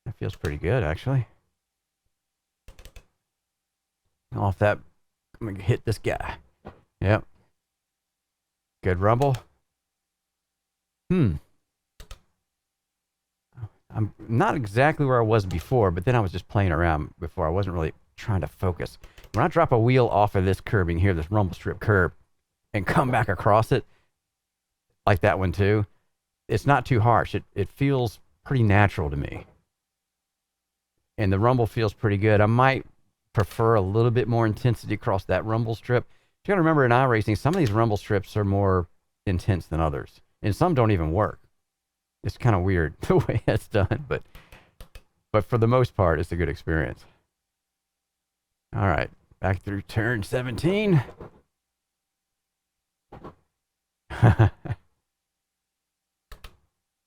That feels pretty good, actually. Off that, I'm going to hit this guy. Yep. Good rumble. I'm not exactly where I was before, but then I was just playing around before. I wasn't really trying to focus. When I drop a wheel off of this curbing here, this rumble strip curb, and come back across it, like that one too, it's not too harsh. It feels pretty natural to me. And the rumble feels pretty good. I might prefer a little bit more intensity across that rumble strip. You gotta remember in iRacing, some of these rumble strips are more intense than others. And some don't even work. It's kind of weird the way it's done, but for the most part, it's a good experience. All right, back through turn 17. All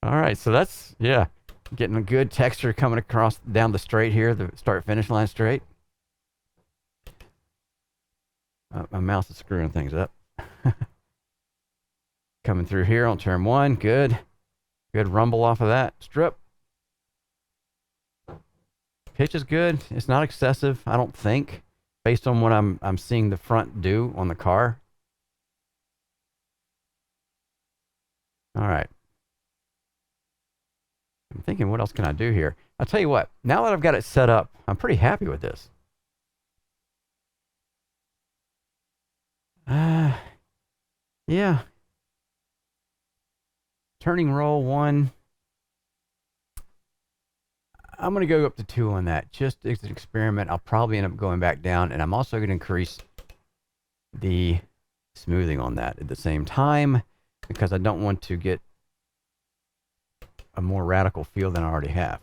right, so that's, yeah, getting a good texture coming across down the straight here, the start-finish line straight. My mouse is screwing things up. Coming through here on turn 1, good. Good rumble off of that strip. Pitch is good. It's not excessive, I don't think, based on what I'm seeing the front do on the car. All right. I'm thinking, what else can I do here? I'll tell you what, now that I've got it set up, I'm pretty happy with this. Yeah. Turning roll 1. I'm going to go up to 2 on that. Just as an experiment. I'll probably end up going back down. And I'm also going to increase the smoothing on that at the same time, because I don't want to get a more radical feel than I already have.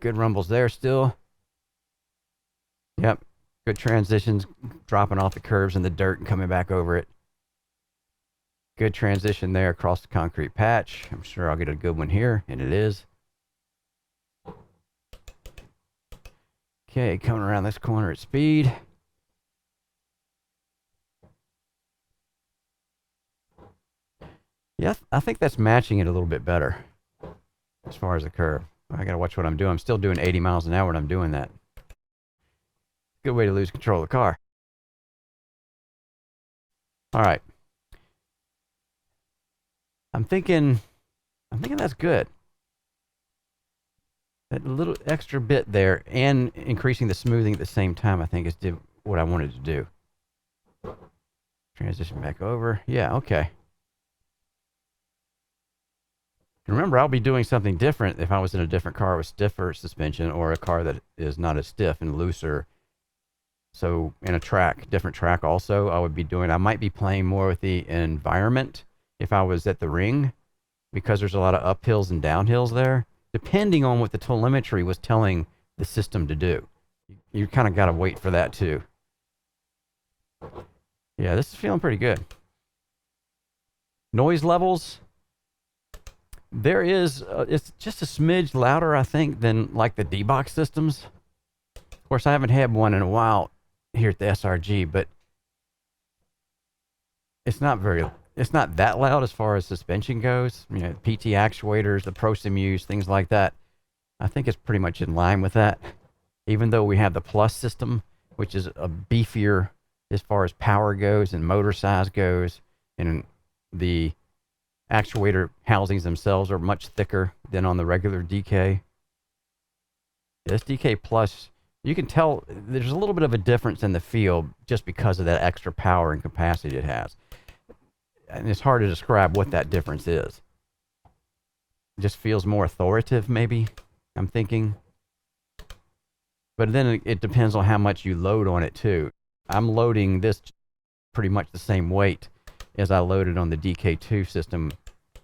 Good rumbles there still. Yep. Good transitions, dropping off the curves in the dirt and coming back over it. Good transition there across the concrete patch. I'm sure I'll get a good one here, and it is. Okay, coming around this corner at speed. Yeah, I think that's matching it a little bit better as far as the curve. I gotta watch what I'm doing. I'm still doing 80 miles an hour when I'm doing that. Good way to lose control of the car. All right. I'm thinking that's good. That little extra bit there and increasing the smoothing at the same time, I think, is what I wanted to do. Transition back over. Yeah, okay. Remember, I'll be doing something different if I was in a different car with stiffer suspension or a car that is not as stiff and looser. So in a different track also, I might be playing more with the environment if I was at the ring because there's a lot of uphills and downhills there, depending on what the telemetry was telling the system to do. You kind of got to wait for that too. Yeah, this is feeling pretty good. Noise levels. There is, it's just a smidge louder, I think, than like the D-Box systems. Of course, I haven't had one in a while here at the SRG, but it's not that loud as far as suspension goes. You know, PT actuators, the ProSimu's, things like that. I think it's pretty much in line with that. Even though we have the Plus system, which is a beefier as far as power goes and motor size goes, and the actuator housings themselves are much thicker than on the regular Dk. This Dk Plus, you can tell there's a little bit of a difference in the feel just because of that extra power and capacity it has. And it's hard to describe what that difference is. It just feels more authoritative, maybe, I'm thinking. But then it depends on how much you load on it, too. I'm loading this pretty much the same weight as I loaded on the Dk2 system,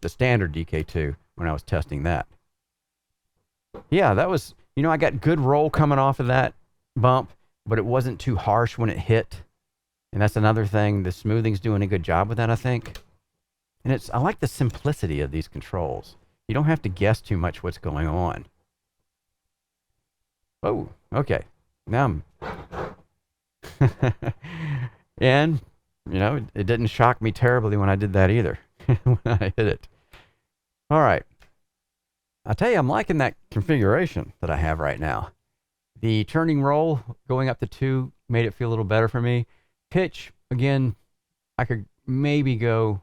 the standard Dk2, when I was testing that. Yeah, that was, you know, I got good roll coming off of that bump, but it wasn't too harsh when it hit. And that's another thing. The smoothing's doing a good job with that, I think. And I like the simplicity of these controls. You don't have to guess too much what's going on. Oh, okay. Now I'm... And, you know, it didn't shock me terribly when I did that either, when I hit it. All right. I tell you, I'm liking that configuration that I have right now. The turning roll going up to 2 made it feel a little better for me. Pitch, again, I could maybe go,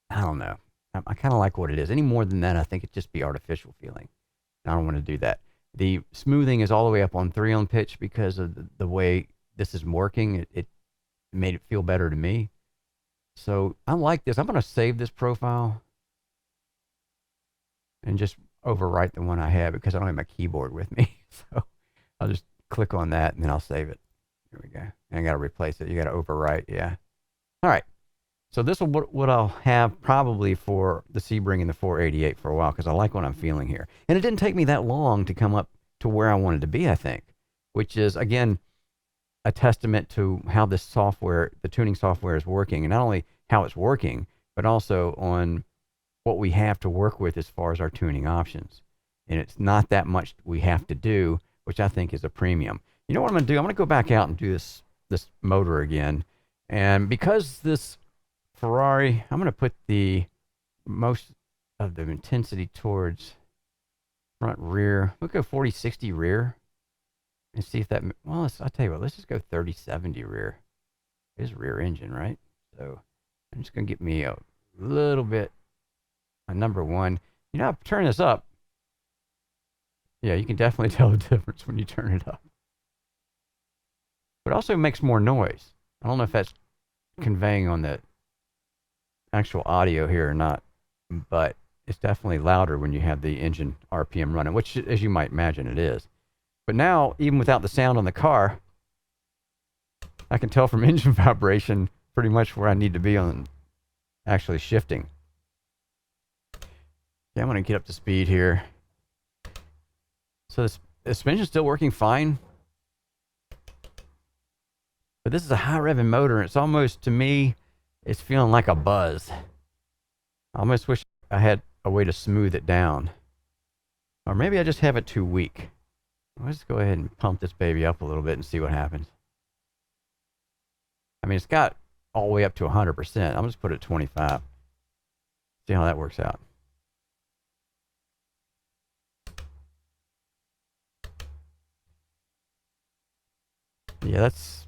I don't know. I kind of like what it is. Any more than that, I think it'd just be artificial feeling. I don't want to do that. The smoothing is all the way up on 3 on pitch because of the way this is working. It made it feel better to me. So I like this. I'm going to save this profile and just overwrite the one I have because I don't have my keyboard with me. So I'll just click on that and then I'll save it. Here we go. And I got to replace it. You got to overwrite. Yeah. All right. So this will what I'll have probably for the Sebring and the 488 for a while because I like what I'm feeling here. And it didn't take me that long to come up to where I wanted to be, I think, which is, again, a testament to how this software, the tuning software is working, and not only how it's working, but also on what we have to work with as far as our tuning options. And it's not that much we have to do, which I think is a premium. You know what I'm going to do? I'm going to go back out and do this motor again. And because this Ferrari, I'm going to put the most of the intensity towards front rear. We'll go 40-60 rear and see if that, well, I'll tell you what, let's just go 30-70 rear. It is rear engine, right? So I'm just going to get me a little bit, a number 1. You know, turn this up. Yeah, you can definitely tell the difference when you turn it up. But it also makes more noise. I don't know if that's conveying on the actual audio here or not, but it's definitely louder when you have the engine RPM running, which, as you might imagine, it is. But now, even without the sound on the car, I can tell from engine vibration pretty much where I need to be on actually shifting. Okay, I'm going to get up to speed here. So the suspension's still working fine. But this is a high revving motor, and it's almost, to me, it's feeling like a buzz. I almost wish I had a way to smooth it down. Or maybe I just have it too weak. Let's go ahead and pump this baby up a little bit and see what happens. I mean, it's got all the way up to 100%. I'm just put it at 25. See how that works out. Yeah, that's...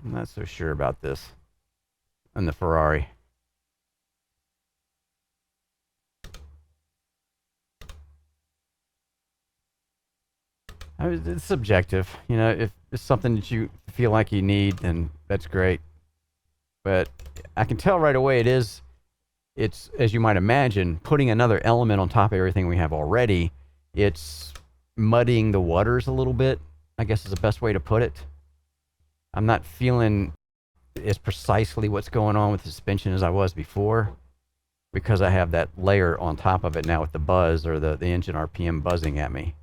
I'm not so sure about this on the Ferrari. I mean, it's subjective. You know, if it's something that you feel like you need, then that's great. But I can tell right away it's, as you might imagine, putting another element on top of everything we have already. It's muddying the waters a little bit, I guess is the best way to put it. I'm not feeling as precisely what's going on with the suspension as I was before, because I have that layer on top of it now with the buzz, or the engine RPM buzzing at me.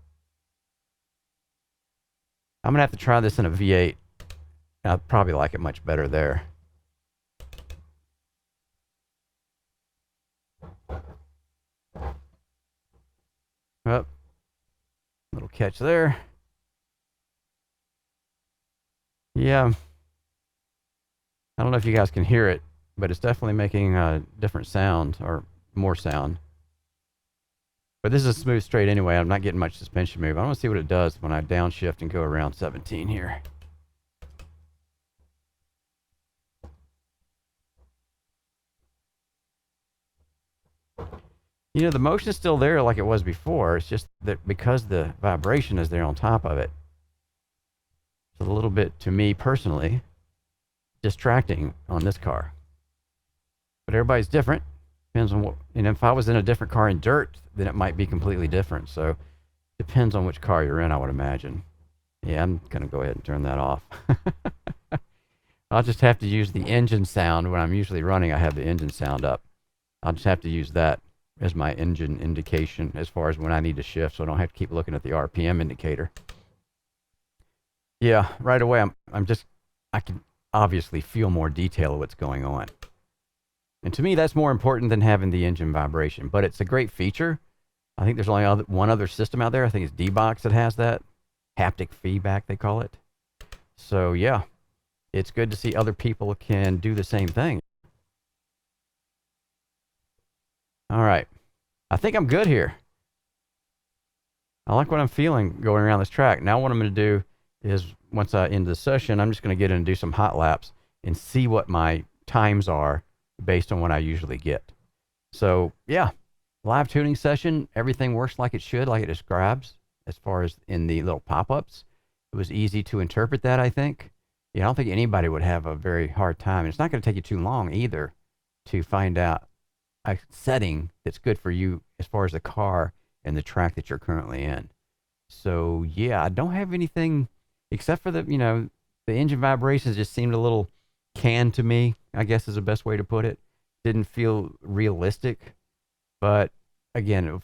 I'm going to have to try this in a V8. I'd probably like it much better there. Oh, little catch there. Yeah. I don't know if you guys can hear it, but it's definitely making a different sound, or more sound. But this is smooth straight anyway. I'm not getting much suspension move. I want to see what it does when I downshift and go around 17 here. You know, the motion is still there like it was before. It's just that because the vibration is there on top of it, it's a little bit, to me personally, distracting on this car. But everybody's different. Depends on what, and if I was in a different car in dirt, then it might be completely different. So depends on which car you're in, I would imagine. Yeah, I'm gonna go ahead and turn that off. I'll just have to use the engine sound. When I'm usually running, I have the engine sound up. I'll just have to use that as my engine indication as far as when I need to shift, so I don't have to keep looking at the RPM indicator. Yeah, right away I can obviously feel more detail of what's going on. And to me, that's more important than having the engine vibration. But it's a great feature. I think there's only one other system out there. I think it's D-Box that has that. Haptic feedback, they call it. So yeah, it's good to see other people can do the same thing. All right. I think I'm good here. I like what I'm feeling going around this track. Now what I'm going to do is, once I end the session, I'm just going to get in and do some hot laps and see what my times are based on what I usually get. So yeah, live tuning session, everything works like it should, like it describes, as far as in the little pop-ups. It was easy to interpret that, I think. Yeah, I don't think anybody would have a very hard time. It's not going to take you too long either to find out a setting that's good for you as far as the car and the track that you're currently in. So yeah, I don't have anything except for the, the engine vibrations just seemed a little canned to me, I guess is the best way to put it. Didn't feel realistic. But again,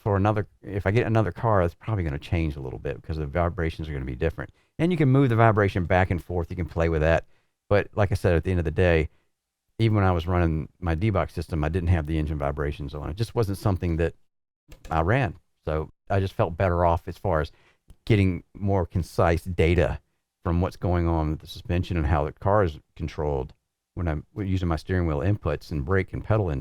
if I get another car, it's probably going to change a little bit because the vibrations are going to be different. And you can move the vibration back and forth. You can play with that. But like I said, at the end of the day, even when I was running my D-Box system, I didn't have the engine vibrations on. It just wasn't something that I ran. So I just felt better off as far as getting more concise data from what's going on with the suspension and how the car is controlled when I'm using my steering wheel inputs and brake and pedal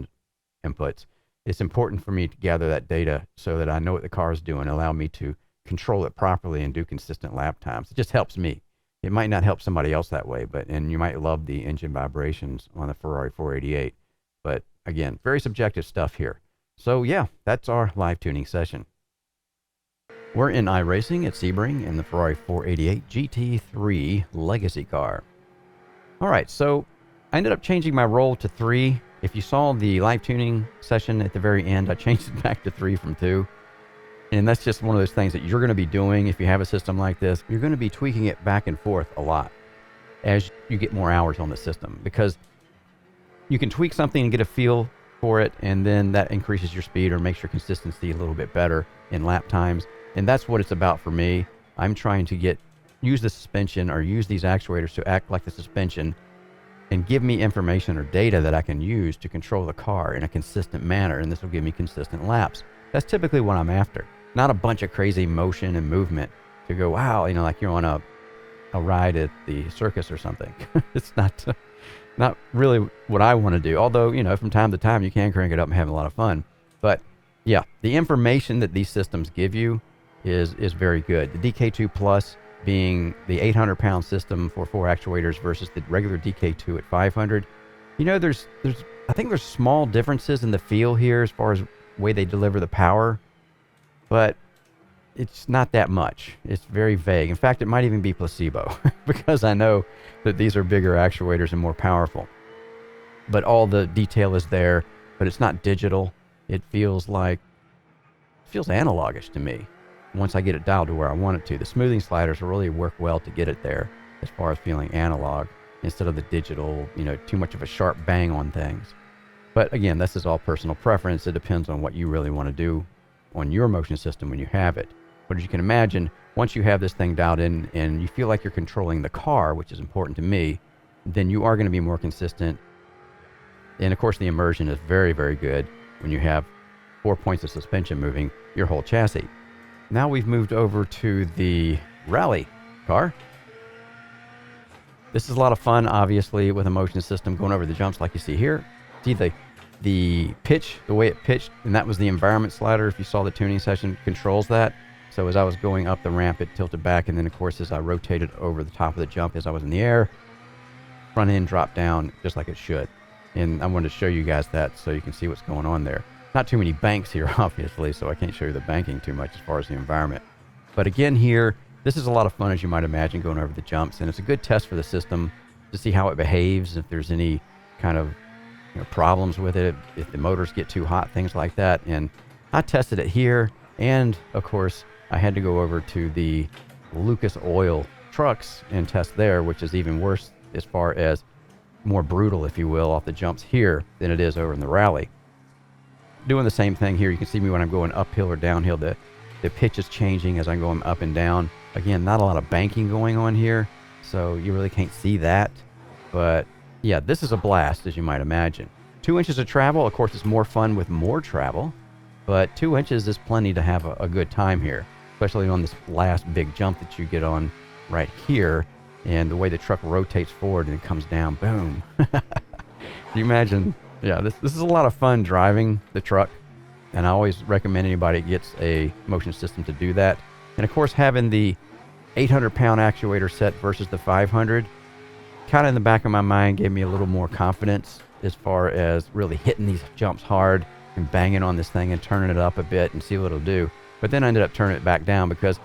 inputs. It's important for me to gather that data so that I know what the car is doing, allow me to control it properly and do consistent lap times. It just helps me. It might not help somebody else that way, and you might love the engine vibrations on the Ferrari 488. But again, very subjective stuff here. So yeah, that's our live tuning session. We're in iRacing at Sebring in the Ferrari 488 GT3 Legacy car. All right, so I ended up changing my roll to 3. If you saw the live tuning session at the very end, I changed it back to 3 from 2. And that's just one of those things that you're going to be doing if you have a system like this. You're going to be tweaking it back and forth a lot as you get more hours on the system, because you can tweak something and get a feel for it, and then that increases your speed or makes your consistency a little bit better in lap times. And that's what it's about for me. I'm trying to use the suspension or use these actuators to act like the suspension and give me information or data that I can use to control the car in a consistent manner, and this will give me consistent laps. That's typically what I'm after. Not a bunch of crazy motion and movement to go, wow, like you're on a ride at the circus or something. It's not really what I want to do. Although, from time to time you can crank it up and have a lot of fun. But yeah, the information that these systems give you is very good. The DK2 Plus being the 800-pound system for 4 actuators versus the regular DK2 at 500. I think there's small differences in the feel here as far as way they deliver the power, but it's not that much. It's very vague. In fact, it might even be placebo because I know that these are bigger actuators and more powerful. But all the detail is there, but it's not digital. It feels analogish to me once I get it dialed to where I want it to. The smoothing sliders will really work well to get it there. as far as feeling analog instead of the digital, too much of a sharp bang on things. But again, this is all personal preference. It depends on what you really want to do on your motion system when you have it. But as you can imagine, once you have this thing dialed in and you feel like you're controlling the car, which is important to me, then you are going to be more consistent. And of course, the immersion is very, very good when you have 4 points of suspension moving your whole chassis. Now we've moved over to the rally car. This is a lot of fun, obviously, with a motion system going over the jumps like you see here. See the pitch, the way it pitched, and that was the environment slider. If you saw the tuning session, controls that. So as I was going up the ramp, it tilted back, and then of course as I rotated over the top of the jump as I was in the air, front end dropped down just like it should. And I wanted to show you guys that so you can see what's going on there. Not too many banks here, obviously, so I can't show you the banking too much as far as the environment. But again here, this is a lot of fun, as you might imagine, going over the jumps, and it's a good test for the system to see how it behaves, if there's any kind of problems with it, if the motors get too hot, things like that. And I tested it here, and of course I had to go over to the Lucas Oil trucks and test there, which is even worse as far as more brutal, if you will, off the jumps here than it is over in the rally. Doing the same thing here. You can see me when I'm going uphill or downhill, the pitch is changing as I'm going up and down. Again, not a lot of banking going on here, so you really can't see that. But yeah, this is a blast, as you might imagine. 2 inches of travel, of course, it's more fun with more travel, but 2 inches is plenty to have a good time here, especially on this last big jump that you get on right here, and the way the truck rotates forward and it comes down, boom. Can you imagine? Yeah, this is a lot of fun driving the truck, and I always recommend anybody gets a motion system to do that. And of course, having the 800-pound actuator set versus the 500, kind of in the back of my mind gave me a little more confidence as far as really hitting these jumps hard and banging on this thing and turning it up a bit and see what it'll do. But then I ended up turning it back down because,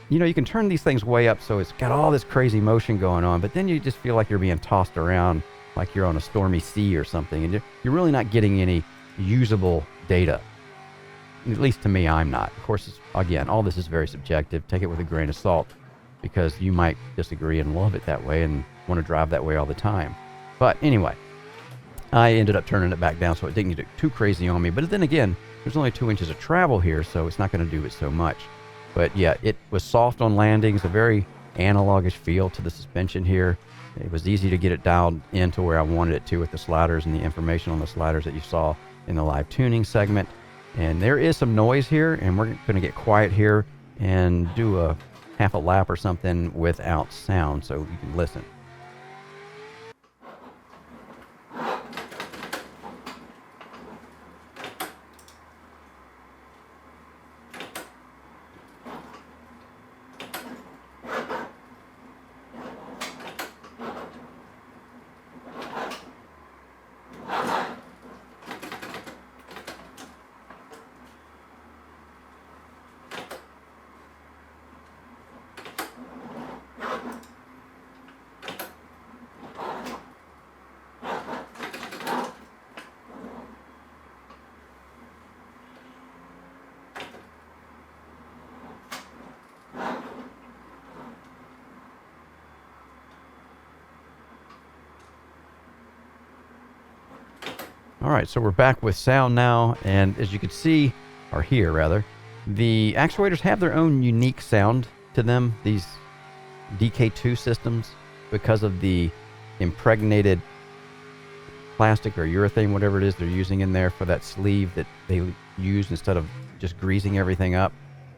you can turn these things way up so it's got all this crazy motion going on, but then you just feel like you're being tossed around like you're on a stormy sea or something, and you're really not getting any usable data. At least to me, I'm not. Of course, again, all this is very subjective. Take it with a grain of salt, because you might disagree and love it that way and want to drive that way all the time. But anyway, I ended up turning it back down so it didn't get too crazy on me. But then again, there's only 2 inches of travel here, so it's not going to do it so much. But yeah, it was soft on landings, a very analogish feel to the suspension here. It was easy to get it dialed into where I wanted it to with the sliders and the information on the sliders that you saw in the live tuning segment. And there is some noise here, and we're going to get quiet here and do a half a lap or something without sound so you can listen. All right, so we're back with sound now, and as you can see, or hear rather, the actuators have their own unique sound to them, these DK2 systems, because of the impregnated plastic or urethane, whatever it is they're using in there for that sleeve that they use instead of just greasing everything up.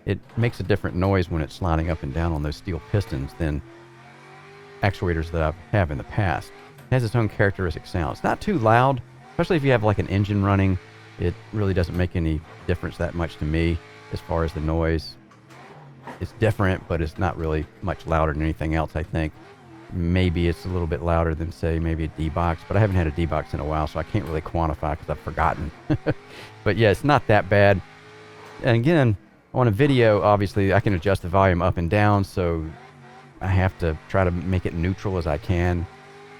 It makes a different noise when it's sliding up and down on those steel pistons than actuators that I have in the past. It has its own characteristic sound. It's not too loud, especially if you have like an engine running. It really doesn't make any difference that much to me as far as the noise. It's different, but it's not really much louder than anything else, I think. Maybe it's a little bit louder than, say, maybe a D-Box, but I haven't had a D-Box in a while, so I can't really quantify because I've forgotten. But yeah, it's not that bad. And again, on a video, obviously, I can adjust the volume up and down, so I have to try to make it neutral as I can.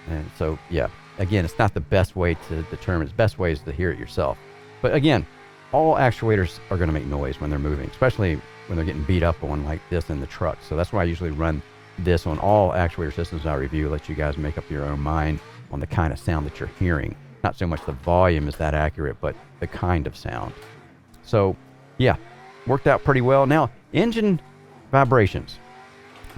And so, yeah, again, it's not the best way to determine. The best way is to hear it yourself. But again, all actuators are going to make noise when they're moving, especially when they're getting beat up on like this in the truck. So that's why I usually run this on all actuator systems I review, let you guys make up your own mind on the kind of sound that you're hearing. Not so much the volume is that accurate, but the kind of sound. So, yeah, worked out pretty well. Now, engine vibrations,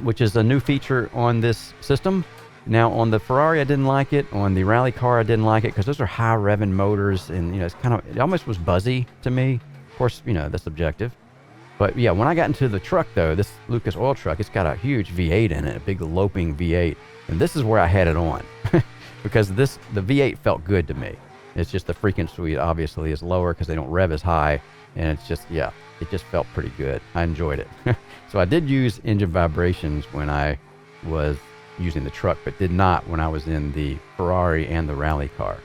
which is a new feature on this system. Now, on the Ferrari, I didn't like it. On the rally car, I didn't like it because those are high revving motors, and it almost was buzzy to me. Of course, that's subjective. But yeah, when I got into the truck though, this Lucas Oil truck, it's got a huge V8 in it, a big loping V8, and this is where I had it on because the V8 felt good to me. It's just the frequency obviously is lower because they don't rev as high, and it's just it just felt pretty good. I enjoyed it. So I did use engine vibrations when I was using the truck, but did not when I was in the Ferrari and the rally car.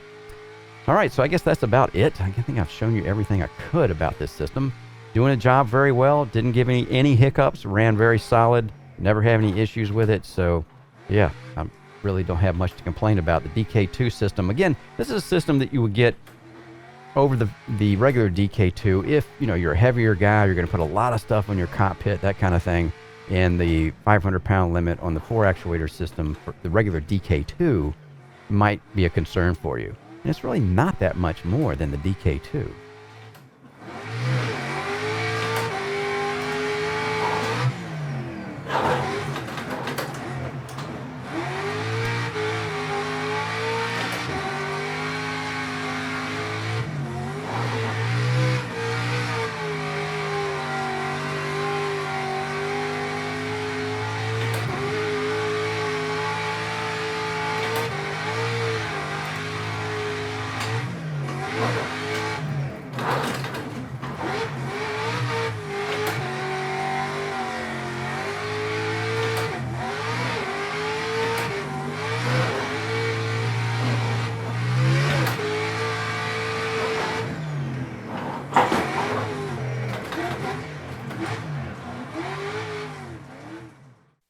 All right, so I guess that's about it. I think I've shown you everything I could about this system. Doing a job very well. Didn't give any hiccups. Ran very solid. Never have any issues with it. So, yeah, I really don't have much to complain about. The DK2 system. Again, this is a system that you would get over the regular DK2 if you're a heavier guy. You're going to put a lot of stuff on your cockpit, that kind of thing. And the 500-pound limit on the 4-actuator system for the regular DK2 might be a concern for you. And it's really not that much more than the DK2.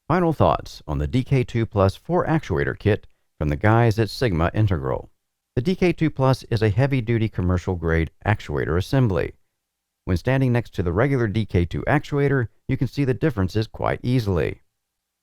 Final thoughts on the DK2 Plus 4-actuator kit from the guys at Sigma Integral. The DK2 Plus is a heavy-duty commercial-grade actuator assembly. When standing next to the regular DK2 actuator, you can see the differences quite easily.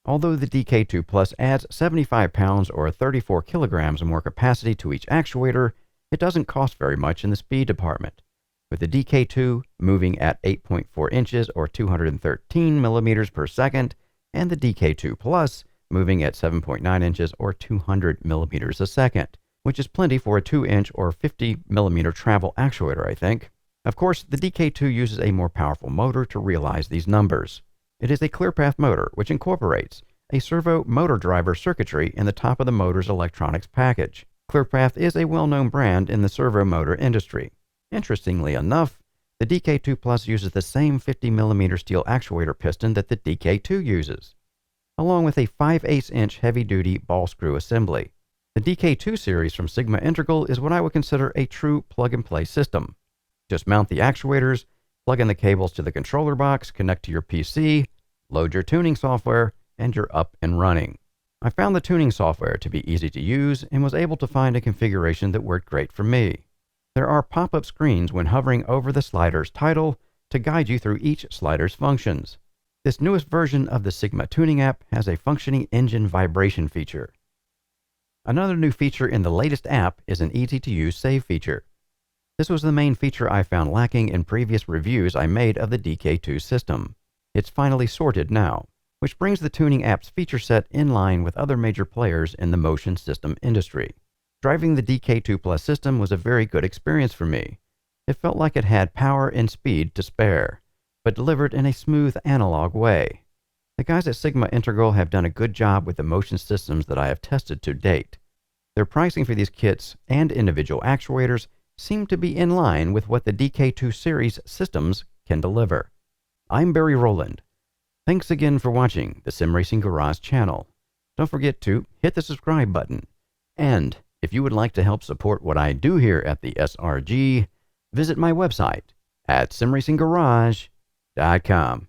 Although the DK2 Plus adds 75 pounds or 34 kilograms more capacity to each actuator, it doesn't cost very much in the speed department, with the DK2 moving at 8.4 inches or 213 millimeters per second, and the DK2 Plus moving at 7.9 inches or 200 millimeters a second, which is plenty for a 2-inch or 50 millimeter travel actuator, I think. Of course, the DK2 uses a more powerful motor to realize these numbers. It is a ClearPath motor, which incorporates a servo motor driver circuitry in the top of the motor's electronics package. ClearPath is a well-known brand in the servo motor industry. Interestingly enough, the DK2 Plus uses the same 50 millimeter steel actuator piston that the DK2 uses, along with a 5/8-inch heavy-duty ball screw assembly. The DK2 series from Sigma Integral is what I would consider a true plug-and-play system. Just mount the actuators, plug in the cables to the controller box, connect to your PC, load your tuning software, and you're up and running. I found the tuning software to be easy to use and was able to find a configuration that worked great for me. There are pop-up screens when hovering over the slider's title to guide you through each slider's functions. This newest version of the Sigma tuning app has a functioning engine vibration feature. Another new feature in the latest app is an easy-to-use save feature. This was the main feature I found lacking in previous reviews I made of the DK2 system. It's finally sorted now, which brings the tuning app's feature set in line with other major players in the motion system industry. Driving the DK2 Plus system was a very good experience for me. It felt like it had power and speed to spare, but delivered in a smooth analog way. The guys at Sigma Integral have done a good job with the motion systems that I have tested to date. Their pricing for these kits and individual actuators seem to be in line with what the DK2 series systems can deliver. I'm Barry Rowland. Thanks again for watching the Sim Racing Garage channel. Don't forget to hit the subscribe button. And if you would like to help support what I do here at the SRG, visit my website at simracinggarage.com.